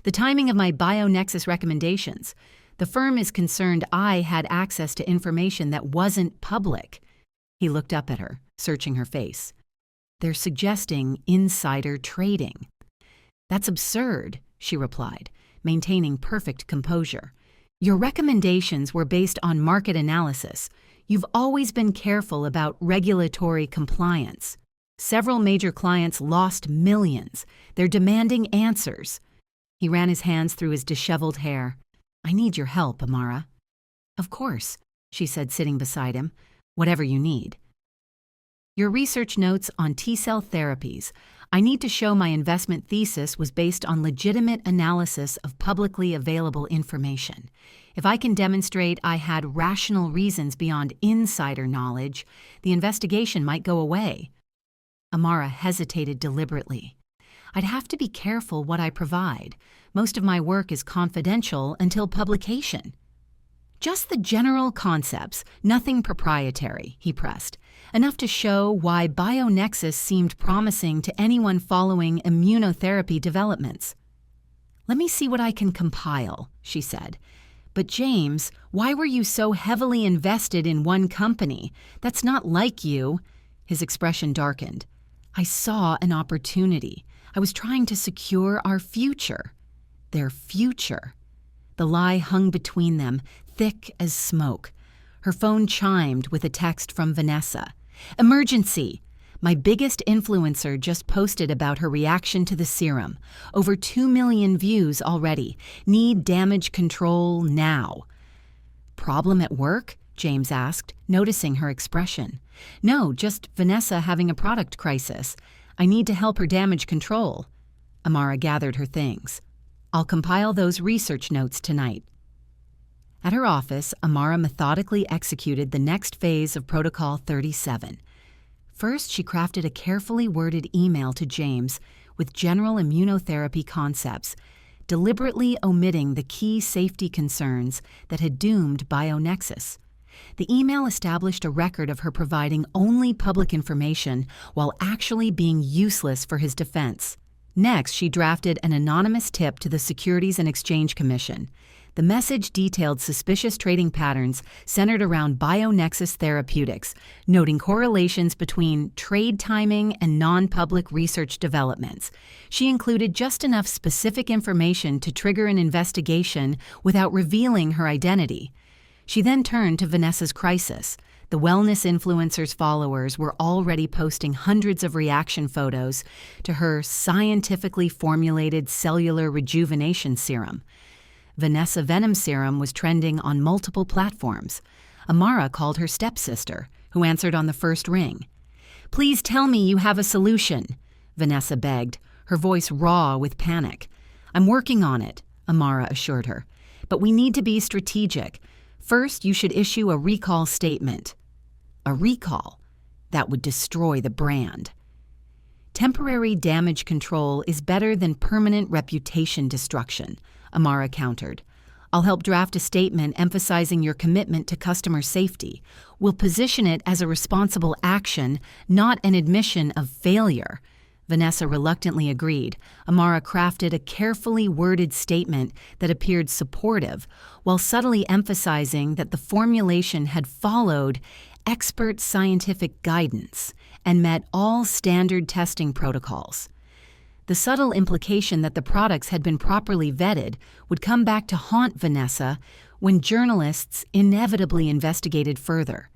Speaker 1: "The timing of my BioNexus recommendations. The firm is concerned I had access to information that wasn't public." He looked up at her, searching her face. "They're suggesting insider trading." "That's absurd," she replied, maintaining perfect composure. "Your recommendations were based on market analysis. You've always been careful about regulatory compliance. Several major clients lost millions. They're demanding answers." He ran his hands through his disheveled hair. "I need your help, Amara." "Of course," she said, sitting beside him. "Whatever you need." "Your research notes on T-cell therapies. I need to show my investment thesis was based on legitimate analysis of publicly available information. If I can demonstrate I had rational reasons beyond insider knowledge, the investigation might go away. Amara hesitated deliberately. I'd have to be careful what I provide. Most of my work is confidential until publication. Just the general concepts, nothing proprietary, he pressed. Enough to show why BioNexus seemed promising to anyone following immunotherapy developments. Let me see what I can compile, she said. But James, why were you so heavily invested in one company? That's not like you. His expression darkened. I saw an opportunity. I was trying to secure our future. Their future. The lie hung between them, thick as smoke. Her phone chimed with a text from Vanessa. Emergency! My biggest influencer just posted about her reaction to the serum. Over 2 million views already. Need damage control now. Problem at work? James asked, noticing her expression. No, just Vanessa having a product crisis. I need to help her damage control. Amara gathered her things. I'll compile those research notes tonight. At her office, Amara methodically executed the next phase of Protocol 37. First, she crafted a carefully worded email to James with general immunotherapy concepts, deliberately omitting the key safety concerns that had doomed BioNexus. The email established a record of her providing only public information while actually being useless for his defense. Next, she drafted an anonymous tip to the Securities and Exchange Commission. The message detailed suspicious trading patterns centered around BioNexus Therapeutics, noting correlations between trade timing and non-public research developments. She included just enough specific information to trigger an investigation without revealing her identity. She then turned to Vanessa's crisis. The wellness influencer's followers were already posting hundreds of reaction photos to her scientifically formulated cellular rejuvenation serum. Vanessa Venom Serum was trending on multiple platforms. Amara called her stepsister, who answered on the first ring. Please tell me you have a solution, Vanessa begged, her voice raw with panic. I'm working on it, Amara assured her. But we need to be strategic. First, you should issue a recall statement. A recall? That would destroy the brand. Temporary damage control is better than permanent reputation destruction, Amara countered. I'll help draft a statement emphasizing your commitment to customer safety. We'll position it as a responsible action, not an admission of failure. Vanessa reluctantly agreed. Amara crafted a carefully worded statement that appeared supportive, while subtly emphasizing that the formulation had followed expert scientific guidance and met all standard testing protocols. The subtle implication that the products had been properly vetted would come back to haunt Vanessa when journalists inevitably investigated further.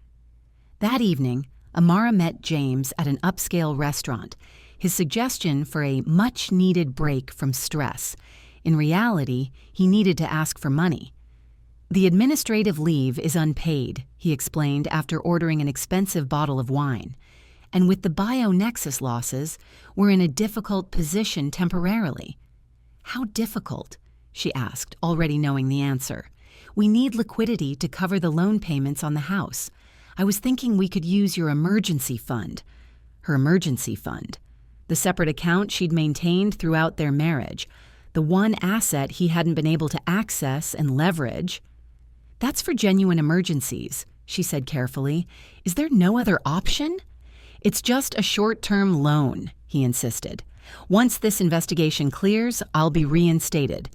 Speaker 1: That evening, Amara met James at an upscale restaurant, his suggestion for a much-needed break from stress. In reality, he needed to ask for money. The administrative leave is unpaid, he explained after ordering an expensive bottle of wine. And with the BioNexus losses, we're in a difficult position temporarily. How difficult? She asked, already knowing the answer. We need liquidity to cover the loan payments on the house. I was thinking we could use your emergency fund. Her emergency fund. The separate account she'd maintained throughout their marriage. The one asset he hadn't been able to access and leverage. That's for genuine emergencies, she said carefully. Is there no other option? It's just a short-term loan, he insisted. Once this investigation clears, I'll be reinstated.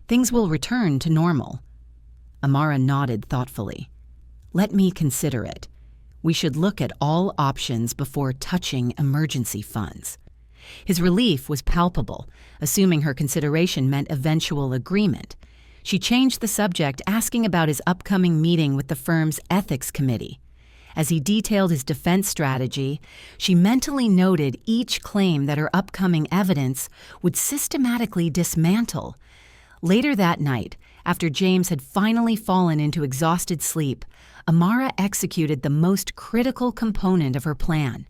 Speaker 1: Things will return to normal. Amara nodded thoughtfully. Let me consider it. We should look at all options before touching emergency funds. His relief was palpable, assuming her consideration meant eventual agreement. She changed the subject, asking about his upcoming meeting with the firm's ethics committee. As he detailed his defense strategy, she mentally noted each claim that her upcoming evidence would systematically dismantle. Later that night, after James had finally fallen into exhausted sleep, Amara executed the most critical component of her plan.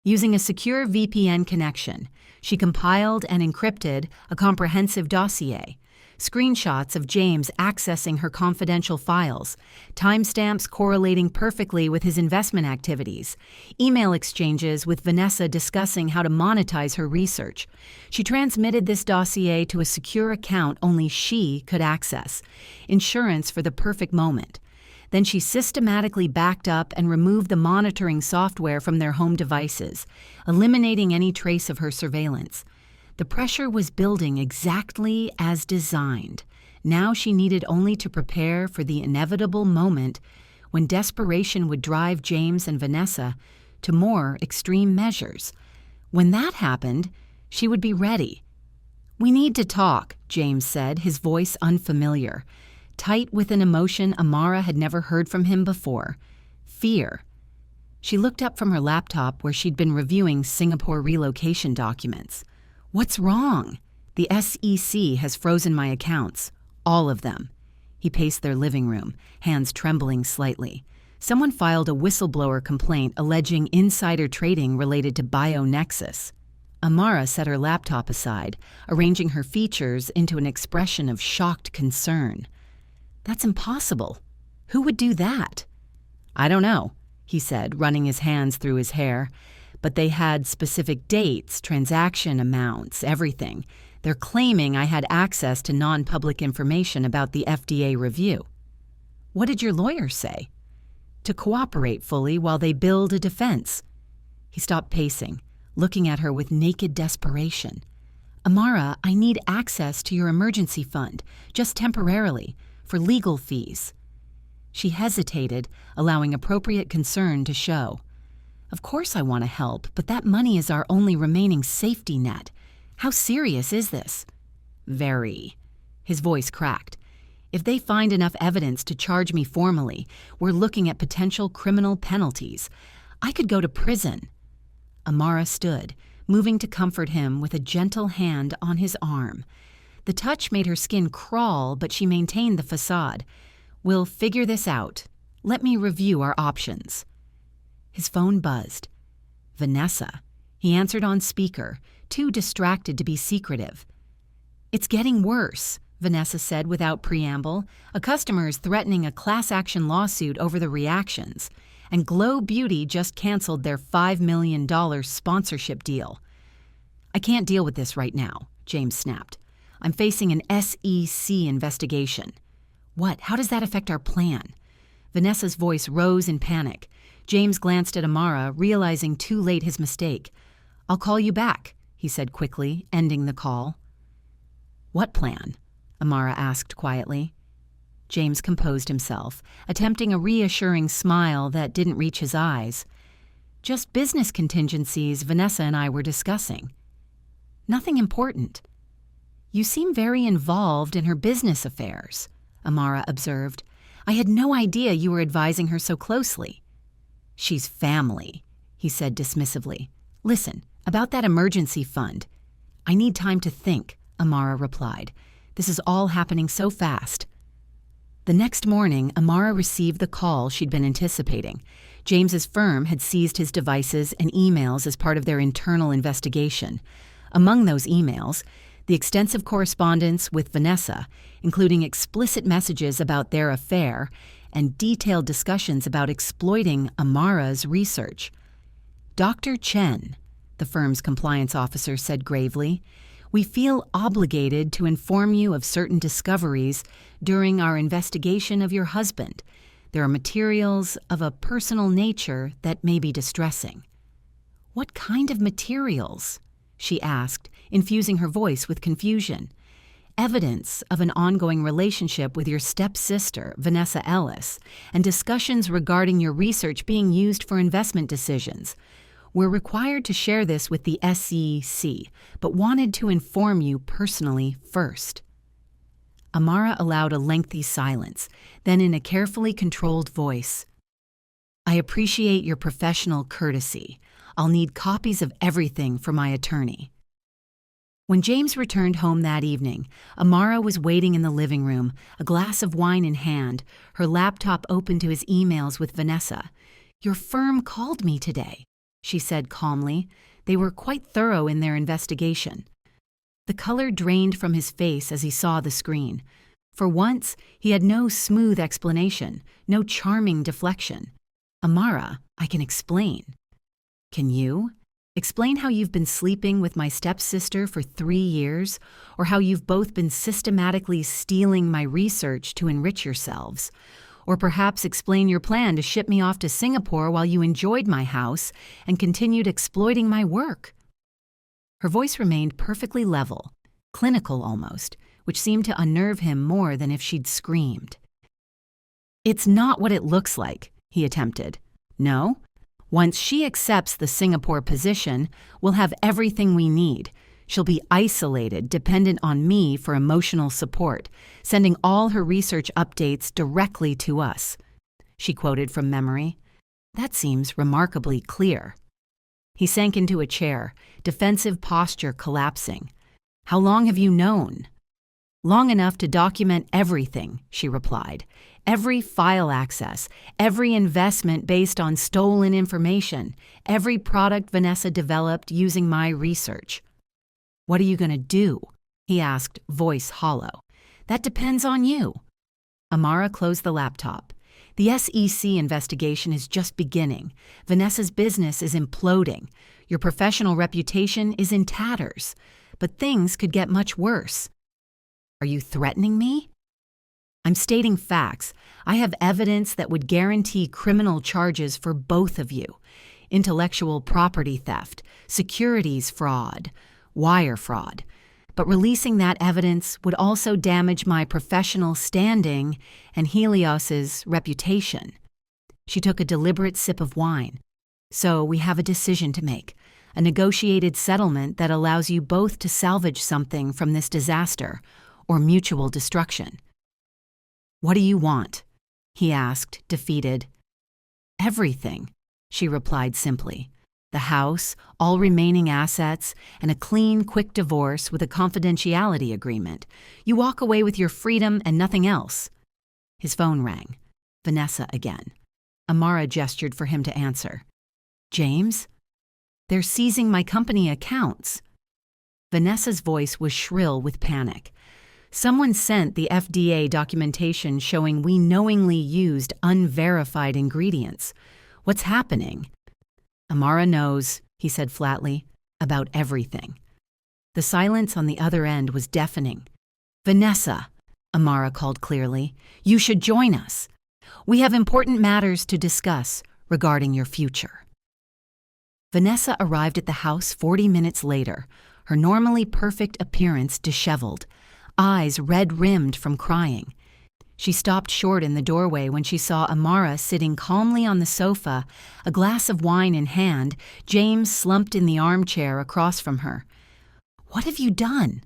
Speaker 1: Using a secure VPN connection, she compiled and encrypted a comprehensive dossier, screenshots of James accessing her confidential files, timestamps correlating perfectly with his investment activities, email exchanges with Vanessa discussing how to monetize her research. She transmitted this dossier to a secure account only she could access, insurance for the perfect moment. Then she systematically backed up and removed the monitoring software from their home devices, eliminating any trace of her surveillance. The pressure was building exactly as designed. Now she needed only to prepare for the inevitable moment when desperation would drive James and Vanessa to more extreme measures. When that happened, she would be ready. "We need to talk," James said, his voice unfamiliar, tight with an emotion Amara had never heard from him before: fear. She looked up from her laptop where she'd been reviewing Singapore relocation documents. "What's wrong?" "The SEC has frozen my accounts. All of them." He paced their living room, hands trembling slightly. Someone filed a whistleblower complaint alleging insider trading related to BioNexus. Amara set her laptop aside, arranging her features into an expression of shocked concern. "That's impossible. Who would do that?" "I don't know," he said, running his hands through his hair. "But they had specific dates, transaction amounts, everything. They're claiming I had access to non-public information about the FDA review." "What did your lawyer say?" "To cooperate fully while they build a defense." He stopped pacing, looking at her with naked desperation. "Amara, I need access to your emergency fund, just temporarily, for legal fees." She hesitated, allowing appropriate concern to show. "Of course I want to help, but that money is our only remaining safety net. How serious is this?" "Very." His voice cracked. "If they find enough evidence to charge me formally, we're looking at potential criminal penalties. I could go to prison." Amara stood, moving to comfort him with a gentle hand on his arm. The touch made her skin crawl, but she maintained the facade. "We'll figure this out. Let me review our options." His phone buzzed. "Vanessa." He answered on speaker, too distracted to be secretive. "It's getting worse," Vanessa said without preamble. "A customer is threatening a class action lawsuit over the reactions, and Glow Beauty just canceled their $5 million sponsorship deal." "I can't deal with this right now," James snapped. "I'm facing an SEC investigation." "What? How does that affect our plan?" Vanessa's voice rose in panic. James glanced at Amara, realizing too late his mistake. "I'll call you back," he said quickly, ending the call. "What plan?" Amara asked quietly. James composed himself, attempting a reassuring smile that didn't reach his eyes. "Just business contingencies Vanessa and I were discussing." "Nothing important." "You seem very involved in her business affairs," Amara observed. "I had no idea you were advising her so closely." "She's family," he said dismissively. "Listen, about that emergency fund." "I need time to think," Amara replied. "This is all happening so fast." The next morning, Amara received the call she'd been anticipating. James's firm had seized his devices and emails as part of their internal investigation. Among those emails, the extensive correspondence with Vanessa, including explicit messages about their affair and detailed discussions about exploiting Amara's research. "Dr. Chen," the firm's compliance officer said gravely, "we feel obligated to inform you of certain discoveries during our investigation of your husband. There are materials of a personal nature that may be distressing." "What kind of materials?" she asked, infusing her voice with confusion. "Evidence of an ongoing relationship with your stepsister, Vanessa Ellis, and discussions regarding your research being used for investment decisions. We're required to share this with the SEC, but wanted to inform you personally first." Amara allowed a lengthy silence, then in a carefully controlled voice, "I appreciate your professional courtesy. I'll need copies of everything for my attorney." When James returned home that evening, Amara was waiting in the living room, a glass of wine in hand, her laptop open to his emails with Vanessa. "Your firm called me today." she said calmly. They were quite thorough in their investigation. The color drained from his face as he saw the screen. For once, he had no smooth explanation, no charming deflection. Amara, I can explain. Can you? Explain how you've been sleeping with my stepsister for 3 years, or how you've both been systematically stealing my research to enrich yourselves. Or perhaps explain your plan to ship me off to Singapore while you enjoyed my house and continued exploiting my work. Her voice remained perfectly level, clinical almost, which seemed to unnerve him more than if she'd screamed. It's not what it looks like, he attempted. No? Once she accepts the Singapore position, we'll have everything we need. She'll be isolated, dependent on me for emotional support, sending all her research updates directly to us. She quoted from memory. That seems remarkably clear. He sank into a chair, defensive posture collapsing. How long have you known? Long enough to document everything, she replied. Every file access, every investment based on stolen information, every product Vanessa developed using my research. What are you going to do? He asked, voice hollow. That depends on you. Amara closed the laptop. The SEC investigation is just beginning. Vanessa's business is imploding. Your professional reputation is in tatters. But things could get much worse. Are you threatening me? I'm stating facts. I have evidence that would guarantee criminal charges for both of you. Intellectual property theft, securities fraud, wire fraud. But releasing that evidence would also damage my professional standing and Helios's reputation. She took a deliberate sip of wine. So we have a decision to make, a negotiated settlement that allows you both to salvage something from this disaster or mutual destruction. What do you want? He asked, defeated. Everything, she replied simply. The house, all remaining assets, and a clean, quick divorce with a confidentiality agreement. You walk away with your freedom and nothing else. His phone rang. Vanessa again. Amara gestured for him to answer. James? They're seizing my company accounts. Vanessa's voice was shrill with panic. Someone sent the FDA documentation showing we knowingly used unverified ingredients. What's happening? Amara knows, he said flatly, about everything. The silence on the other end was deafening. Vanessa, Amara called clearly, you should join us. We have important matters to discuss regarding your future. Vanessa arrived at the house 40 minutes later, her normally perfect appearance disheveled, eyes red-rimmed from crying. She stopped short in the doorway when she saw Amara sitting calmly on the sofa, a glass of wine in hand, James slumped in the armchair across from her. What have you done?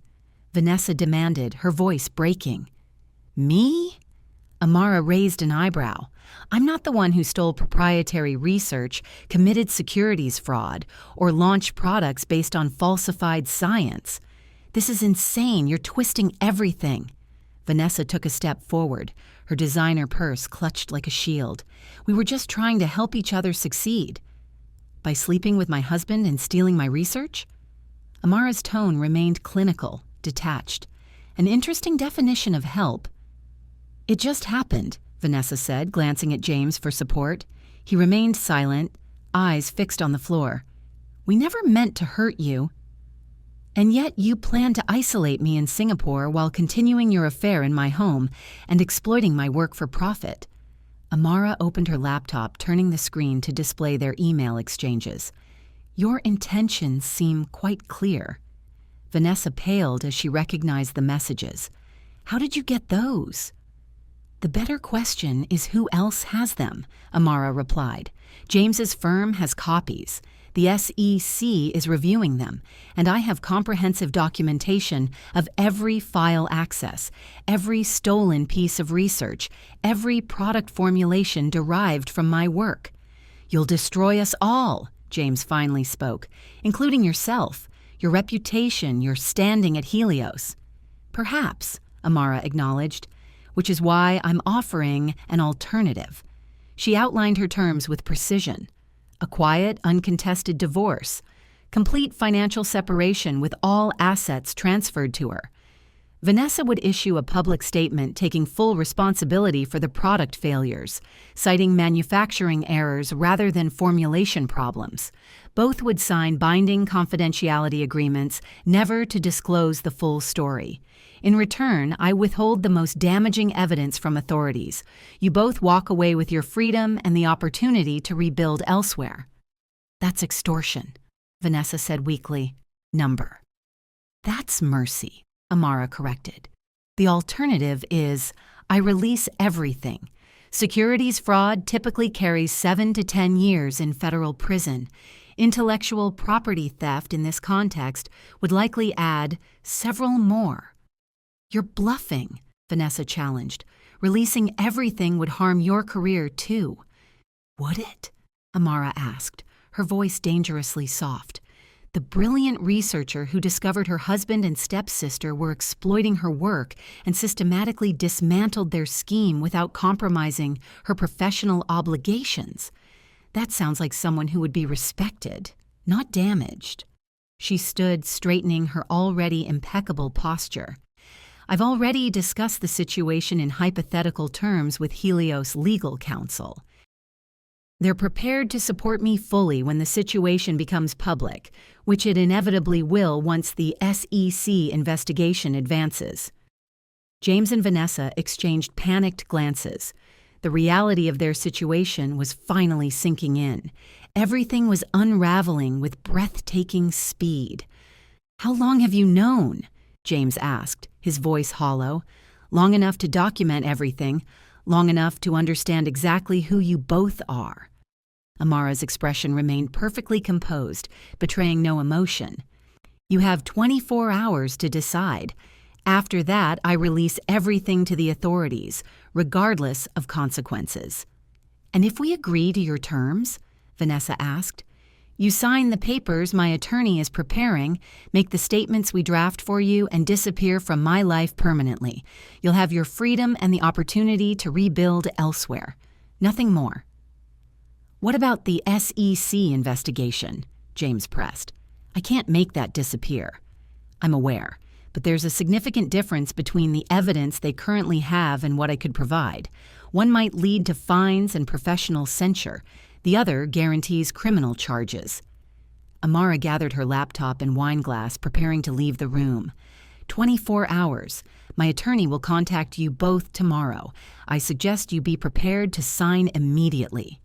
Speaker 1: Vanessa demanded, her voice breaking. Me? Amara raised an eyebrow. I'm not the one who stole proprietary research, committed securities fraud, or launched products based on falsified science. This is insane. You're twisting everything. Vanessa took a step forward, her designer purse clutched like a shield. We were just trying to help each other succeed. By sleeping with my husband and stealing my research? Amara's tone remained clinical, detached. An interesting definition of help. It just happened, Vanessa said, glancing at James for support. He remained silent, eyes fixed on the floor. We never meant to hurt you. And yet you plan to isolate me in Singapore while continuing your affair in my home and exploiting my work for profit. Amara opened her laptop, turning the screen to display their email exchanges. Your intentions seem quite clear. Vanessa paled as she recognized the messages. How did you get those? The better question is who else has them, Amara replied. James's firm has copies. The SEC is reviewing them, and I have comprehensive documentation of every file access, every stolen piece of research, every product formulation derived from my work. You'll destroy us all, James finally spoke, including yourself, your reputation, your standing at Helios. Perhaps, Amara acknowledged, which is why I'm offering an alternative. She outlined her terms with precision. a quiet, uncontested divorce, complete financial separation with all assets transferred to her. Vanessa would issue a public statement taking full responsibility for the product failures, citing manufacturing errors rather than formulation problems. Both would sign binding confidentiality agreements never to disclose the full story. In return, I withhold the most damaging evidence from authorities. You both walk away with your freedom and the opportunity to rebuild elsewhere. That's extortion, Vanessa said weakly. Number. That's mercy, Amara corrected. The alternative is, I release everything. Securities fraud typically carries 7 to 10 years in federal prison. Intellectual property theft in this context would likely add several more. You're bluffing, Vanessa challenged. Releasing everything would harm your career too. Would it? Amara asked, her voice dangerously soft. The brilliant researcher who discovered her husband and stepsister were exploiting her work and systematically dismantled their scheme without compromising her professional obligations. That sounds like someone who would be respected, not damaged. She stood, straightening her already impeccable posture. I've already discussed the situation in hypothetical terms with Helios legal counsel. They're prepared to support me fully when the situation becomes public, which it inevitably will once the SEC investigation advances. James and Vanessa exchanged panicked glances. The reality of their situation was finally sinking in. Everything was unraveling with breathtaking speed. How long have you known? James asked, his voice hollow. Long enough to document everything, long enough to understand exactly who you both are. Amara's expression remained perfectly composed, betraying no emotion. You have 24 hours to decide. After that, I release everything to the authorities, regardless of consequences. And if we agree to your terms? Vanessa asked. You sign the papers my attorney is preparing, make the statements we draft for you, and disappear from my life permanently. You'll have your freedom and the opportunity to rebuild elsewhere. Nothing more. What about the SEC investigation? James pressed. I can't make that disappear. I'm aware, but there's a significant difference between the evidence they currently have and what I could provide. One might lead to fines and professional censure. The other guarantees criminal charges. Amara gathered her laptop and wine glass, preparing to leave the room. 24 hours. My attorney will contact you both tomorrow. I suggest you be prepared to sign immediately.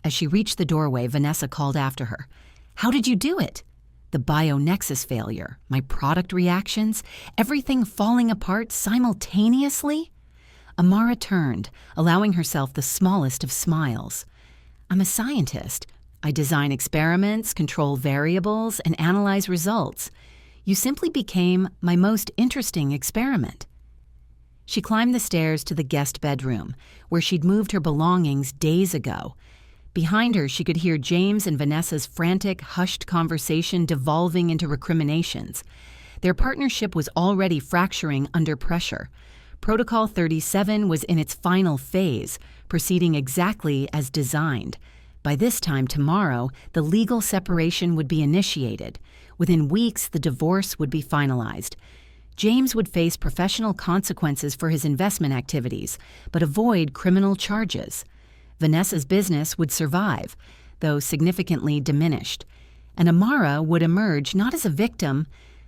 Speaker 1: As she reached the doorway, Vanessa called after her. How did you do it? The BioNexus failure, my product reactions, everything falling apart simultaneously? Amara turned, allowing herself the smallest of smiles. I'm a scientist. I design experiments, control variables, and analyze results. You simply became my most interesting experiment. She climbed the stairs to the guest bedroom, where she'd moved her belongings days ago. Behind her, she could hear James and Vanessa's frantic, hushed conversation devolving into recriminations. Their partnership was already fracturing under pressure. Protocol 37 was in its final phase, proceeding exactly as designed. By this time tomorrow, the legal separation would be initiated. Within weeks, the divorce would be finalized. James would face professional consequences for his investment activities, but avoid criminal charges. Vanessa's business would survive, though significantly diminished, and Amara would emerge not as a victim,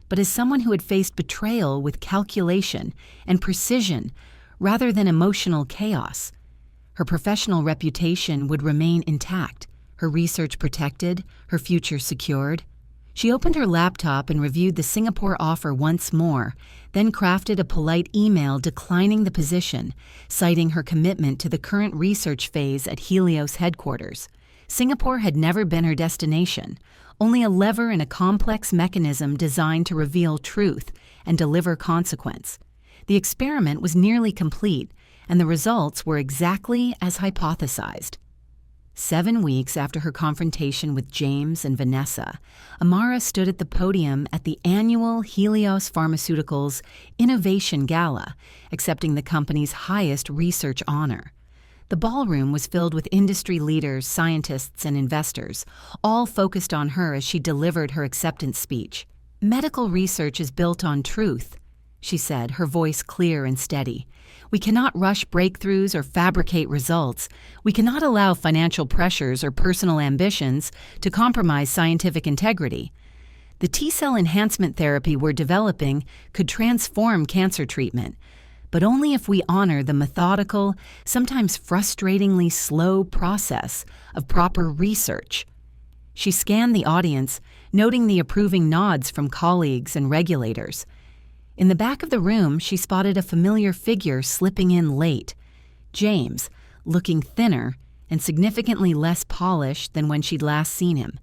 Speaker 1: but as someone who had faced betrayal with calculation and precision rather than emotional chaos. Her professional reputation would remain intact, her research protected, her future secured. She opened her laptop and reviewed the Singapore offer once more, then crafted a polite email declining the position, citing her commitment to the current research phase at Helios headquarters. Singapore had never been her destination, only a lever in a complex mechanism designed to reveal truth and deliver consequence. The experiment was nearly complete, and the results were exactly as hypothesized. 7 weeks after her confrontation with James and Vanessa, Amara stood at the podium at the annual Helios Pharmaceuticals Innovation Gala, accepting the company's highest research honor. The ballroom was filled with industry leaders, scientists, and investors, all focused on her as she delivered her acceptance speech. "Medical research is built on truth," she said, her voice clear and steady. "We cannot rush breakthroughs or fabricate results. We cannot allow financial pressures or personal ambitions to compromise scientific integrity. The T-cell enhancement therapy we're developing could transform cancer treatment, but only if we honor the methodical, sometimes frustratingly slow process of proper research." She scanned the audience, noting the approving nods from colleagues and regulators. In the back of the room, she spotted a familiar figure slipping in late. James, looking thinner and significantly less polished than when she'd last seen him.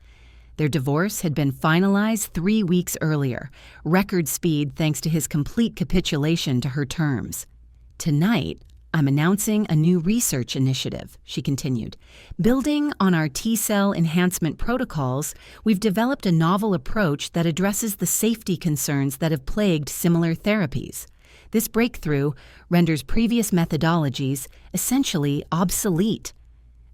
Speaker 1: Their divorce had been finalized 3 weeks earlier, record speed thanks to his complete capitulation to her terms. "Tonight, I'm announcing a new research initiative," she continued. "Building on our T-cell enhancement protocols, we've developed a novel approach that addresses the safety concerns that have plagued similar therapies. This breakthrough renders previous methodologies essentially obsolete."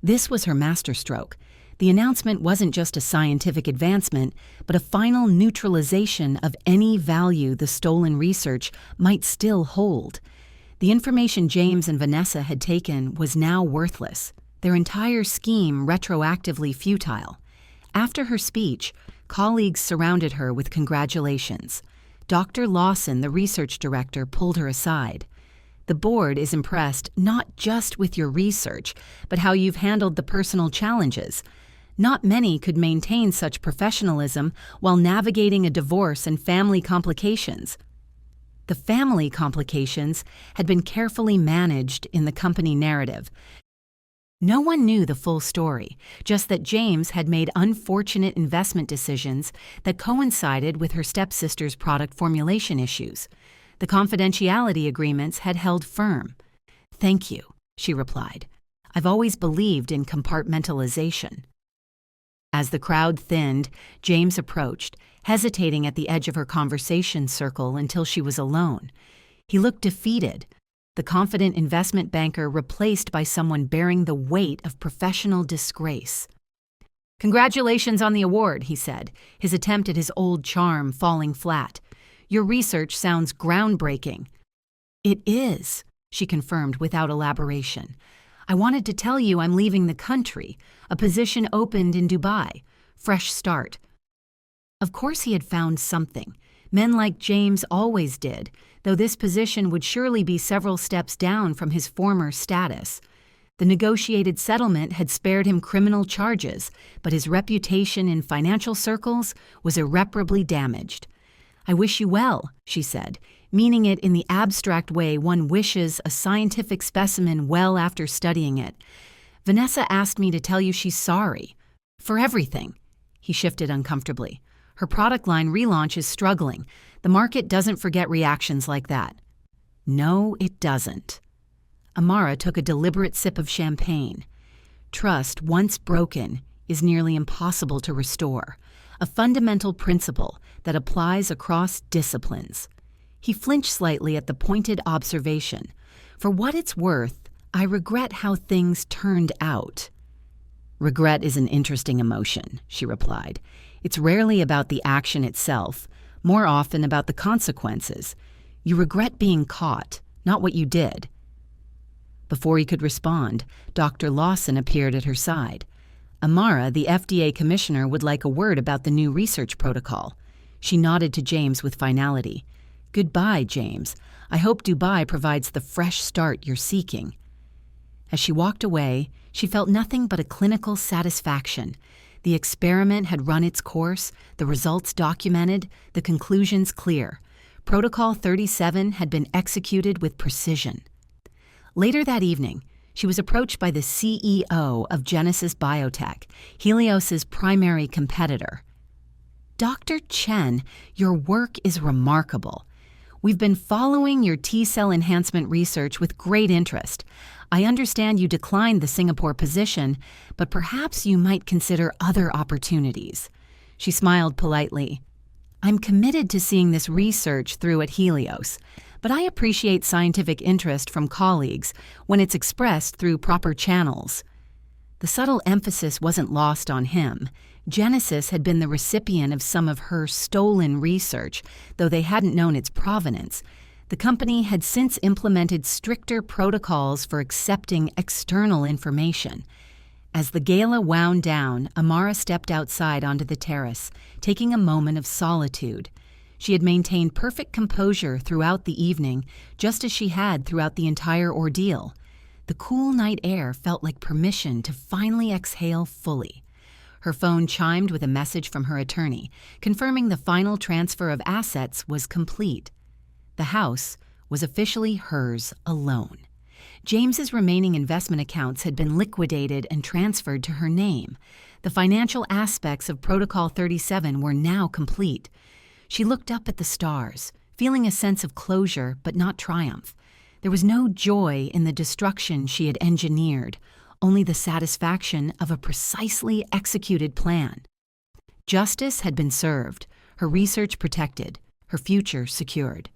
Speaker 1: This was her masterstroke. The announcement wasn't just a scientific advancement, but a final neutralization of any value the stolen research might still hold. The information James and Vanessa had taken was now worthless, their entire scheme retroactively futile. After her speech, colleagues surrounded her with congratulations. Dr. Lawson, the research director, pulled her aside. "The board is impressed not just with your research, but how you've handled the personal challenges. Not many could maintain such professionalism while navigating a divorce and family complications." The family complications had been carefully managed in the company narrative. No one knew the full story, just that James had made unfortunate investment decisions that coincided with her stepsister's product formulation issues. The confidentiality agreements had held firm. "Thank you," she replied. "I've always believed in compartmentalization." As the crowd thinned, James approached, hesitating at the edge of her conversation circle until she was alone. He looked defeated, the confident investment banker replaced by someone bearing the weight of professional disgrace. "Congratulations on the award," he said, his attempt at his old charm falling flat. "Your research sounds groundbreaking." "It is," she confirmed without elaboration. "I wanted to tell you I'm leaving the country. A position opened in Dubai. Fresh start." Of course he had found something. Men like James always did, though this position would surely be several steps down from his former status. The negotiated settlement had spared him criminal charges, but his reputation in financial circles was irreparably damaged. "I wish you well," she said, meaning it in the abstract way one wishes a scientific specimen well after studying it. "Vanessa asked me to tell you she's sorry. For everything." He shifted uncomfortably. "Her product line relaunch is struggling. The market doesn't forget reactions like that." "No, it doesn't." Amara took a deliberate sip of champagne. Trust, once broken, is nearly impossible to restore, a fundamental principle that applies across disciplines. He flinched slightly at the pointed observation. "For what it's worth, I regret how things turned out." "Regret is an interesting emotion," she replied. "It's rarely about the action itself, more often about the consequences. You regret being caught, not what you did." Before he could respond, Dr. Lawson appeared at her side. "Amara, the FDA commissioner, would like a word about the new research protocol." She nodded to James with finality. "Goodbye, James. I hope Dubai provides the fresh start you're seeking." As she walked away, she felt nothing but a clinical satisfaction. The experiment had run its course, the results documented, the conclusions clear. Protocol 37 had been executed with precision. Later that evening, she was approached by the CEO of Genesis Biotech, Helios's primary competitor. "Dr. Chen, your work is remarkable. We've been following your T-cell enhancement research with great interest. I understand you declined the Singapore position, but perhaps you might consider other opportunities." She smiled politely. "I'm committed to seeing this research through at Helios. but I appreciate scientific interest from colleagues when it's expressed through proper channels. The subtle emphasis wasn't lost on him. Genesis had been the recipient of some of her stolen research, though they hadn't known its provenance. The company had since implemented stricter protocols for accepting external information. As the gala wound down, Amara stepped outside onto the terrace, taking a moment of solitude. She had maintained perfect composure throughout the evening, just as she had throughout the entire ordeal. The cool night air felt like permission to finally exhale fully. Her phone chimed with a message from her attorney, confirming the final transfer of assets was complete. The house was officially hers alone. James's remaining investment accounts had been liquidated and transferred to her name. The financial aspects of Protocol 37 were now complete. She looked up at the stars, feeling a sense of closure but not triumph. There was no joy in the destruction she had engineered, only the satisfaction of a precisely executed plan. Justice had been served, her research protected, her future secured.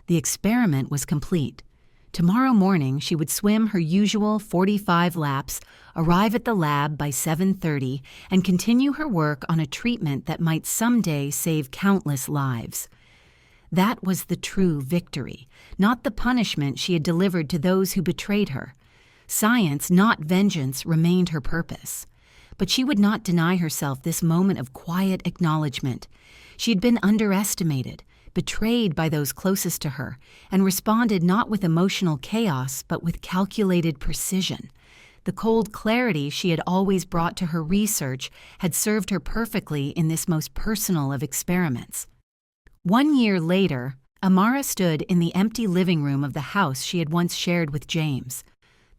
Speaker 1: The experiment was complete. Tomorrow morning she would swim her usual 45 laps, arrive at the lab by 7:30, and continue her work on a treatment that might someday save countless lives. That was the true victory, not the punishment she had delivered to those who betrayed her. Science, not vengeance, remained her purpose. But she would not deny herself this moment of quiet acknowledgement. She had been underestimated, betrayed by those closest to her, and responded not with emotional chaos but with calculated precision. The cold clarity she had always brought to her research had served her perfectly in this most personal of experiments. 1 year later, Amara stood in the empty living room of the house she had once shared with James.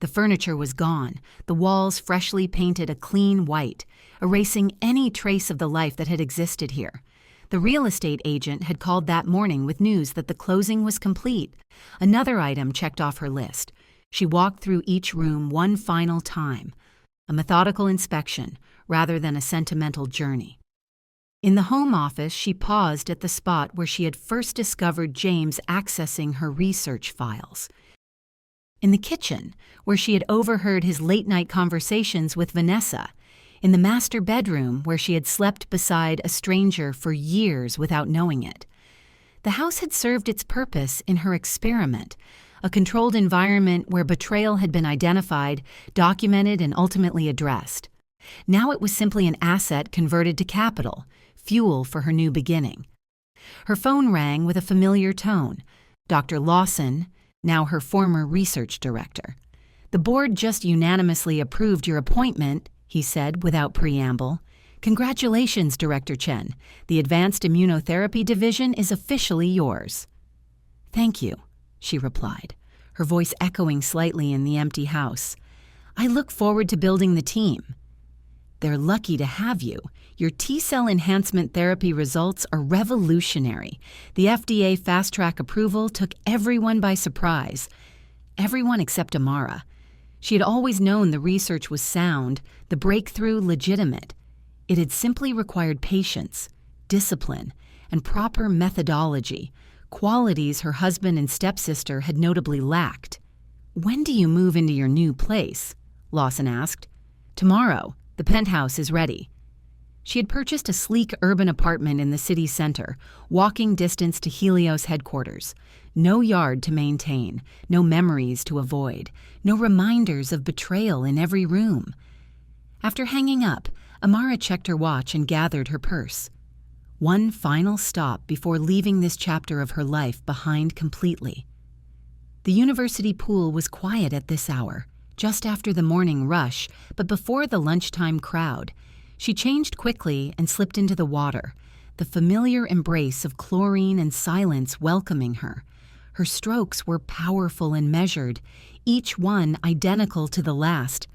Speaker 1: The furniture was gone, the walls freshly painted a clean white, erasing any trace of the life that had existed here. The real estate agent had called that morning with news that the closing was complete. Another item checked off her list. She walked through each room one final time, a methodical inspection rather than a sentimental journey. In the home office, she paused at the spot where she had first discovered James accessing her research files. In the kitchen, where she had overheard his late-night conversations with Vanessa. In the master bedroom, where she had slept beside a stranger for years without knowing it. The house had served its purpose in her experiment, a controlled environment where betrayal had been identified, documented, and ultimately addressed. Now it was simply an asset converted to capital, fuel for her new beginning. Her phone rang with a familiar tone. Dr. Lawson, now her former research director. "The board just unanimously approved your appointment," he said without preamble. "Congratulations, Director Chen. The Advanced Immunotherapy Division is officially yours." "Thank you," she replied, her voice echoing slightly in the empty house. "I look forward to building the team." "They're lucky to have you. Your T-cell enhancement therapy results are revolutionary. The FDA fast-track approval took everyone by surprise. Everyone except Amara. She had always known the research was sound, the breakthrough legitimate. It had simply required patience, discipline, and proper methodology, qualities her husband and stepsister had notably lacked. "When do you move into your new place?" Lawson asked. "Tomorrow. The penthouse is ready." She had purchased a sleek urban apartment in the city center, walking distance to Helios headquarters. No yard to maintain, no memories to avoid, no reminders of betrayal in every room. After hanging up, Amara checked her watch and gathered her purse. One final stop before leaving this chapter of her life behind completely. The university pool was quiet at this hour, just after the morning rush, but before the lunchtime crowd. She changed quickly and slipped into the water, the familiar embrace of chlorine and silence welcoming her. Her strokes were powerful and measured, each one identical to the last.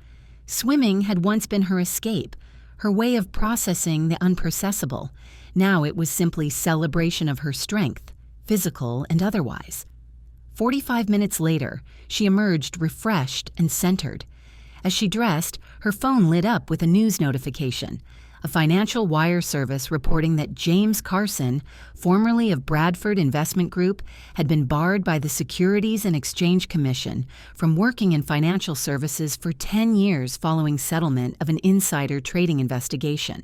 Speaker 1: Swimming had once been her escape, her way of processing the unprocessable. Now it was simply celebration of her strength, physical and otherwise. 45 minutes later, she emerged refreshed and centered. As she dressed, her phone lit up with a news notification. a financial wire service reporting that James Carson, formerly of Bradford Investment Group, had been barred by the Securities and Exchange Commission from working in financial services for 10 years following settlement of an insider trading investigation.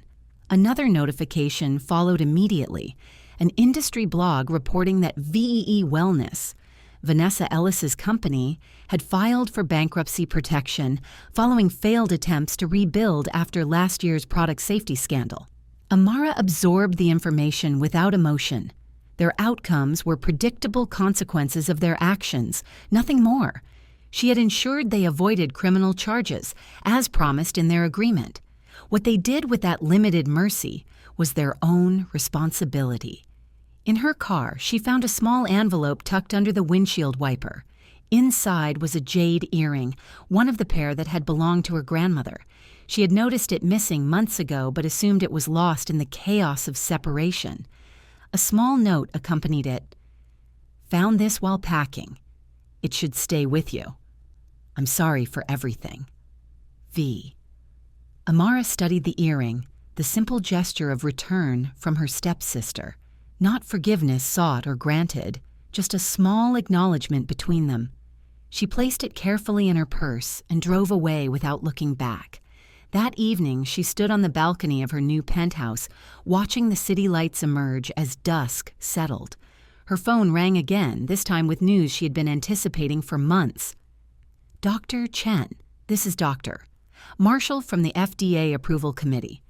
Speaker 1: Another notification followed immediately, an industry blog reporting that VEE Wellness, Vanessa Ellis's company, had filed for bankruptcy protection following failed attempts to rebuild after last year's product safety scandal. Amara absorbed the information without emotion. Their outcomes were predictable consequences of their actions, nothing more. She had ensured they avoided criminal charges, as promised in their agreement. What they did with that limited mercy was their own responsibility. In her car, she found a small envelope tucked under the windshield wiper. Inside was a jade earring, one of the pair that had belonged to her grandmother. She had noticed it missing months ago but assumed it was lost in the chaos of separation. A small note accompanied it. "Found this while packing. It should stay with you. I'm sorry for everything. V." Amara studied the earring, the simple gesture of return from her stepsister. Not forgiveness sought or granted, just a small acknowledgement between them. She placed it carefully in her purse and drove away without looking back. That evening, she stood on the balcony of her new penthouse, watching the city lights emerge as dusk settled. Her phone rang again, this time with news she had been anticipating for months. "Dr. Chen, this is Dr. Marshall from the FDA Approval Committee.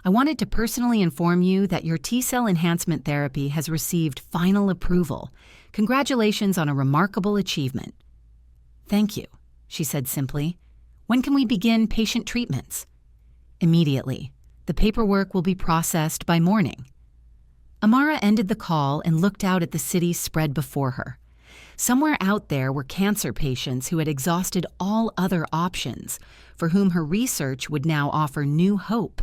Speaker 1: I wanted to personally inform you that your T-cell enhancement therapy has received final approval. Congratulations on a remarkable achievement." "Thank you," she said simply. "When can we begin patient treatments?" "Immediately. The paperwork will be processed by morning." Amara ended the call and looked out at the city spread before her. Somewhere out there were cancer patients who had exhausted all other options, for whom her research would now offer new hope.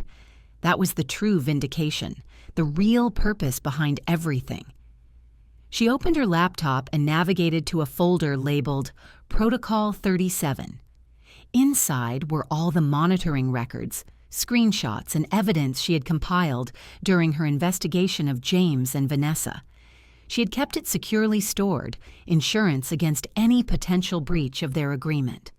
Speaker 1: That was the true vindication, the real purpose behind everything. She opened her laptop and navigated to a folder labeled Protocol 37. Inside were all the monitoring records, screenshots, and evidence she had compiled during her investigation of James and Vanessa. She had kept it securely stored, insurance against any potential breach of their agreement.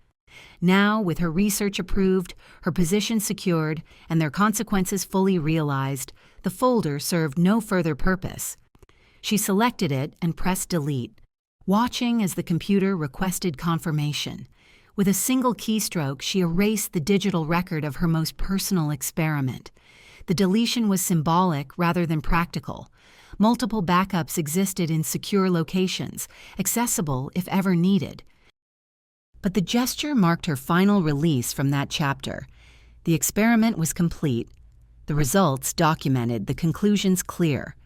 Speaker 1: Now, with her research approved, her position secured, and their consequences fully realized, the folder served no further purpose. She selected it and pressed delete, watching as the computer requested confirmation. With a single keystroke, she erased the digital record of her most personal experiment. The deletion was symbolic rather than practical. Multiple backups existed in secure locations, accessible if ever needed. But the gesture marked her final release from that chapter. The experiment was complete, the results documented, the conclusions clear.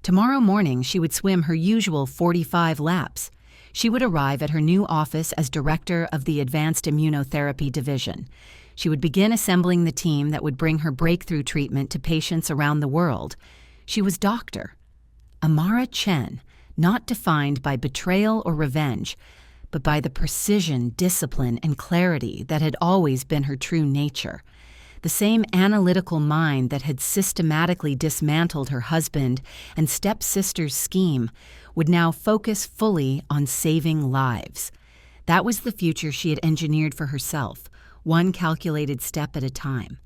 Speaker 1: Tomorrow morning she would swim her usual 45 laps. She would arrive at her new office as director of the Advanced Immunotherapy Division. She would begin assembling the team that would bring her breakthrough treatment to patients around the world. She was Dr. Amara Chen, not defined by betrayal or revenge, but by the precision, discipline, and clarity that had always been her true nature. The same analytical mind that had systematically dismantled her husband and stepsister's scheme would now focus fully on saving lives. That was the future she had engineered for herself, one calculated step at a time.